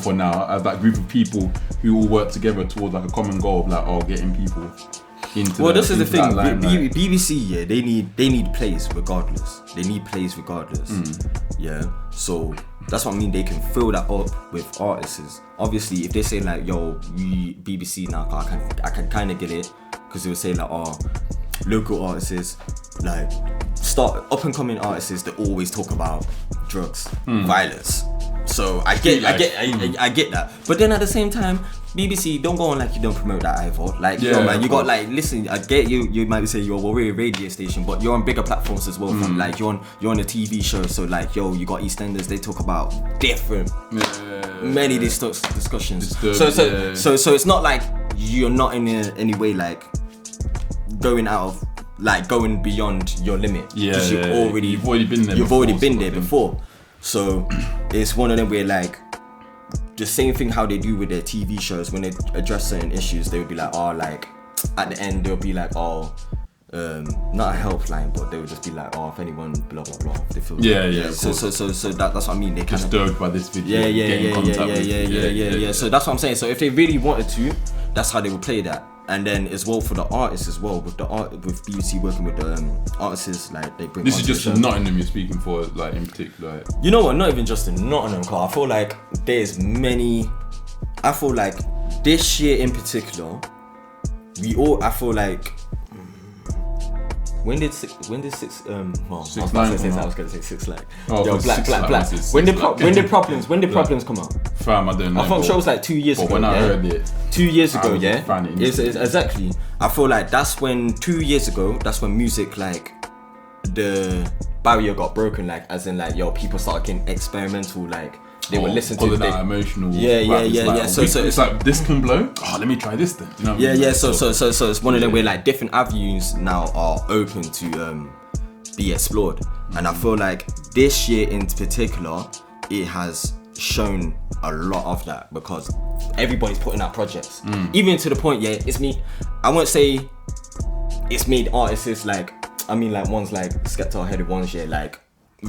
for now, as that group of people who all work together towards like a common goal of like getting people into. Well, this is the thing. BBC, they need plays regardless. Yeah. So that's what I mean. They can fill that up with artists. Obviously, if they say like, "Yo, we BBC now," I can kind of get it, because they would say like, "Oh, local artists, like start up and coming artists, they always talk about drugs, violence." So I get that. But then at the same time, BBC, don't go on like you don't promote that either. Like, man, you got like, listen, I get you might say you're a radio station, but you're on bigger platforms as well. Like you're on a TV show, so like, yo, you got EastEnders, they talk about different many of these discussions. So it's not like you're not in any way like going beyond your limit. You've already been there before. So it's one of them where like the same thing how they do with their TV shows, when they address certain issues, they would be like, oh, like at the end they'll be like, oh, not a helpline, but they would just be like, oh, if anyone blah blah blah, they feel so that's what I mean. They kind of disturbed by this video. So that's what I'm saying. So if they really wanted to, that's how they would play that. And then as well for the artists as well, with BBC working with the artists, like they bring. This is just in Nottingham you're speaking for, like in particular. Like. You know what? Not even just in Nottingham, cause I feel like there's many. I feel like this year in particular, I feel like. When did 6 9 I was gonna say 6 like. Oh, yo, black. When did problems come out? Fam, I don't know. I thought it was like 2 years ago. When I heard it, 2 years ago, it's exactly. I feel like that's when 2 years ago. That's when music, like the barrier got broken. Like as in like, yo, people started getting experimental. Like they would listen to that emotional. So it's like this can blow. Oh, let me try this then. You know what I mean? So it's one of them where like different avenues now are open to be explored, and I feel like this year in particular, it has shown a lot of that, because everybody's putting out projects, even to the point, it's me. I won't say it's made artists like, I mean like ones like Skepta headed ones, like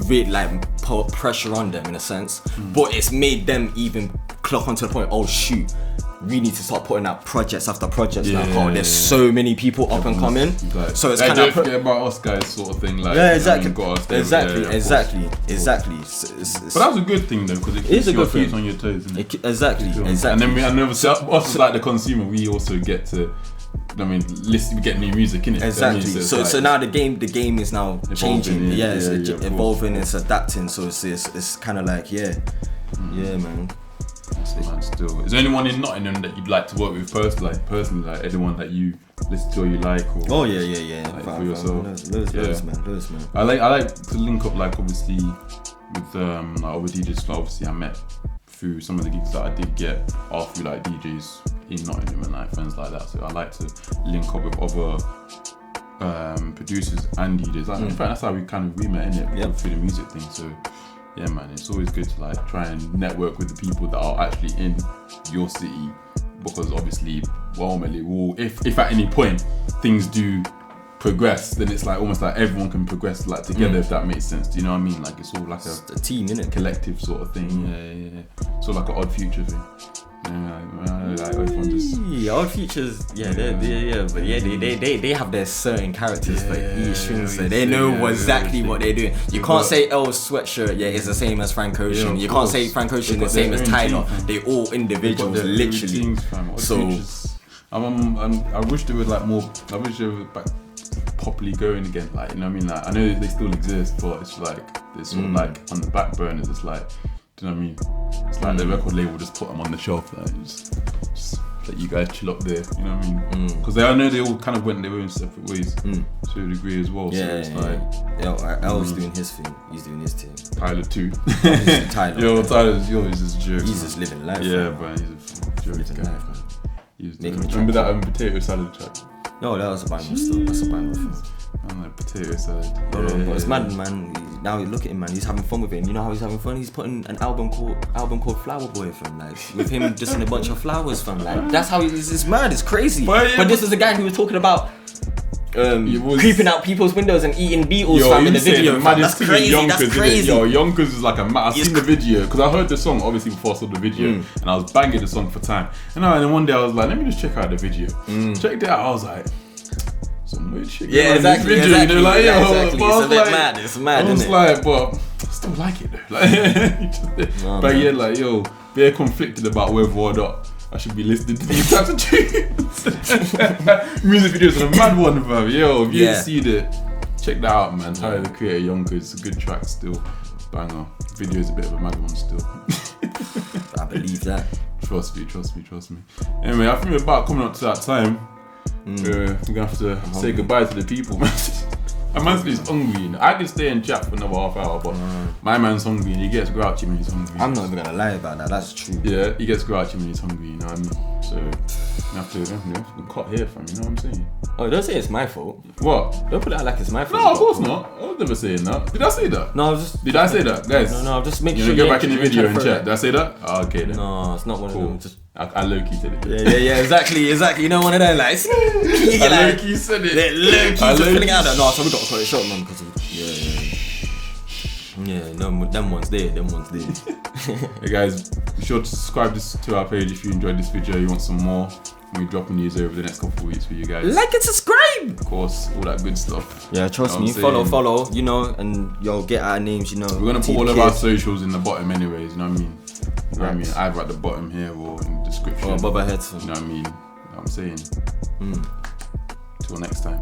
really like put pressure on them in a sense, but it's made them even clock onto the point, oh shoot, we need to start putting out projects after projects now. There's so many people up and coming, like, so it's kind of don't forget about us guys sort of thing. Like, exactly. Exactly. But that's a good thing though, because it keeps your feet on your toes. Exactly. And then us like the consumer, we also get to. I mean, listen, we get new music in it. Exactly. So now the game is now changing. It's evolving. It's adapting. So it's kind of like man. Still, is there anyone in Nottingham that you'd like to work with personally, like anyone that you listen to or you like? Or, oh yeah. Like for yourself, loads, man. I like to link up, like obviously with like other DJs. Like, obviously, I met through some of the gigs that I did get through like DJs in Nottingham and like friends like that. So I like to link up with other producers and DJs. Like, in fact, that's how we met in it through the music thing. So. Yeah, man, it's always good to like try and network with the people that are actually in your city, because obviously, ultimately, if at any point things do progress, then it's like almost like everyone can progress like together, if that makes sense. Do you know what I mean? Like it's all like a team, innit? Collective sort of thing. Yeah. It's all like an Odd Future thing. Like Odd Futures, but they have their certain characters for each thing, so they know exactly what they're doing. You can't say L's sweatshirt, it's the same as Frank Ocean. You can't say Frank Ocean the same as Tyler. They all individuals, literally. So I wish they were like more. I wish they were back properly going again. Like, you know what I mean? Like, I know they still exist, but it's like they're sort of like on the back burners. It's like. Do you know what I mean? It's like the record label just put them on the shelf, like just let you guys chill up there. You know what I mean? Because I know they all kind of went their own separate ways to a degree as well. Yeah, so it's like L's doing his thing, he's doing his thing. Tyler too. Tyler. Tyler's just a joke. He's just living life. Yeah, man, he's a joke. Living life, man. Remember that potato salad track? No, that was a bang still. That's a bang thing. I'm like potato salad. But it's mad, man. now you look at him, man. He's having fun with it. And you know how he's having fun? He's putting an album called Flower Boy, fam. Like with him just in a bunch of flowers, fam. Like that's how it's mad. It's crazy. But this is the guy who was talking about creeping out people's windows and eating beetles, fam, in the video. That's crazy. That's crazy. Yo, Yonkers is like a man. I've seen the video because I heard the song obviously before I saw the video, and I was banging the song for time. And then one day I was like, let me just check out the video. Checked it out. I was like, some weird shit. Yeah, exactly. Video, you know, like, exactly. It's a bit mad. It's mad. I was like, but I still like it though. Like, but yeah, like yo, they're conflicted about whether or not I should be listening to these types of tunes. Music videos are a mad one, fam. Yo, if you didn't see it, check that out, man. Tyler the Creator, Yonkers, it's a good track still. Banger. Video is a bit of a mad one still. I believe that. Trust me. Anyway, I think we're about coming up to that time. We're gonna have to say goodbye to the people, man. My man's hungry. I can stay and chat for another half hour, but my man's hungry and he gets grouchy when he's hungry. I'm not even gonna lie about that. That's true. Yeah, he gets grouchy when he's hungry. You know what I mean? So we have to cut here from. You know what I'm saying? Oh, don't say it's my fault. What? Don't put it out like it's my fault. No, of course not. I was never saying that. Did I say that? No, I was just. Did I say that, guys? No, just make sure you go back in the video and chat. Did I say that? Oh, okay then. No, it's not one of them. Just. I low-key said it. Yeah, exactly. You know, one of them, like, I low-key said it. Low-key just filling out there. No, so we got to cut it short, man, because yeah, no, them ones there. Hey guys, be sure to subscribe to our page if you enjoyed this video. You want some more? We'll be dropping news over the next couple of weeks for you guys. Like and subscribe! Of course, all that good stuff. Yeah, trust me. Follow, you know, and yo, get our names, you know. We're gonna put all of our socials in the bottom anyways, you know what I mean? You know what I mean? Either at the bottom here or in the description. Or above our heads. You know what I mean? I'm saying. Till next time.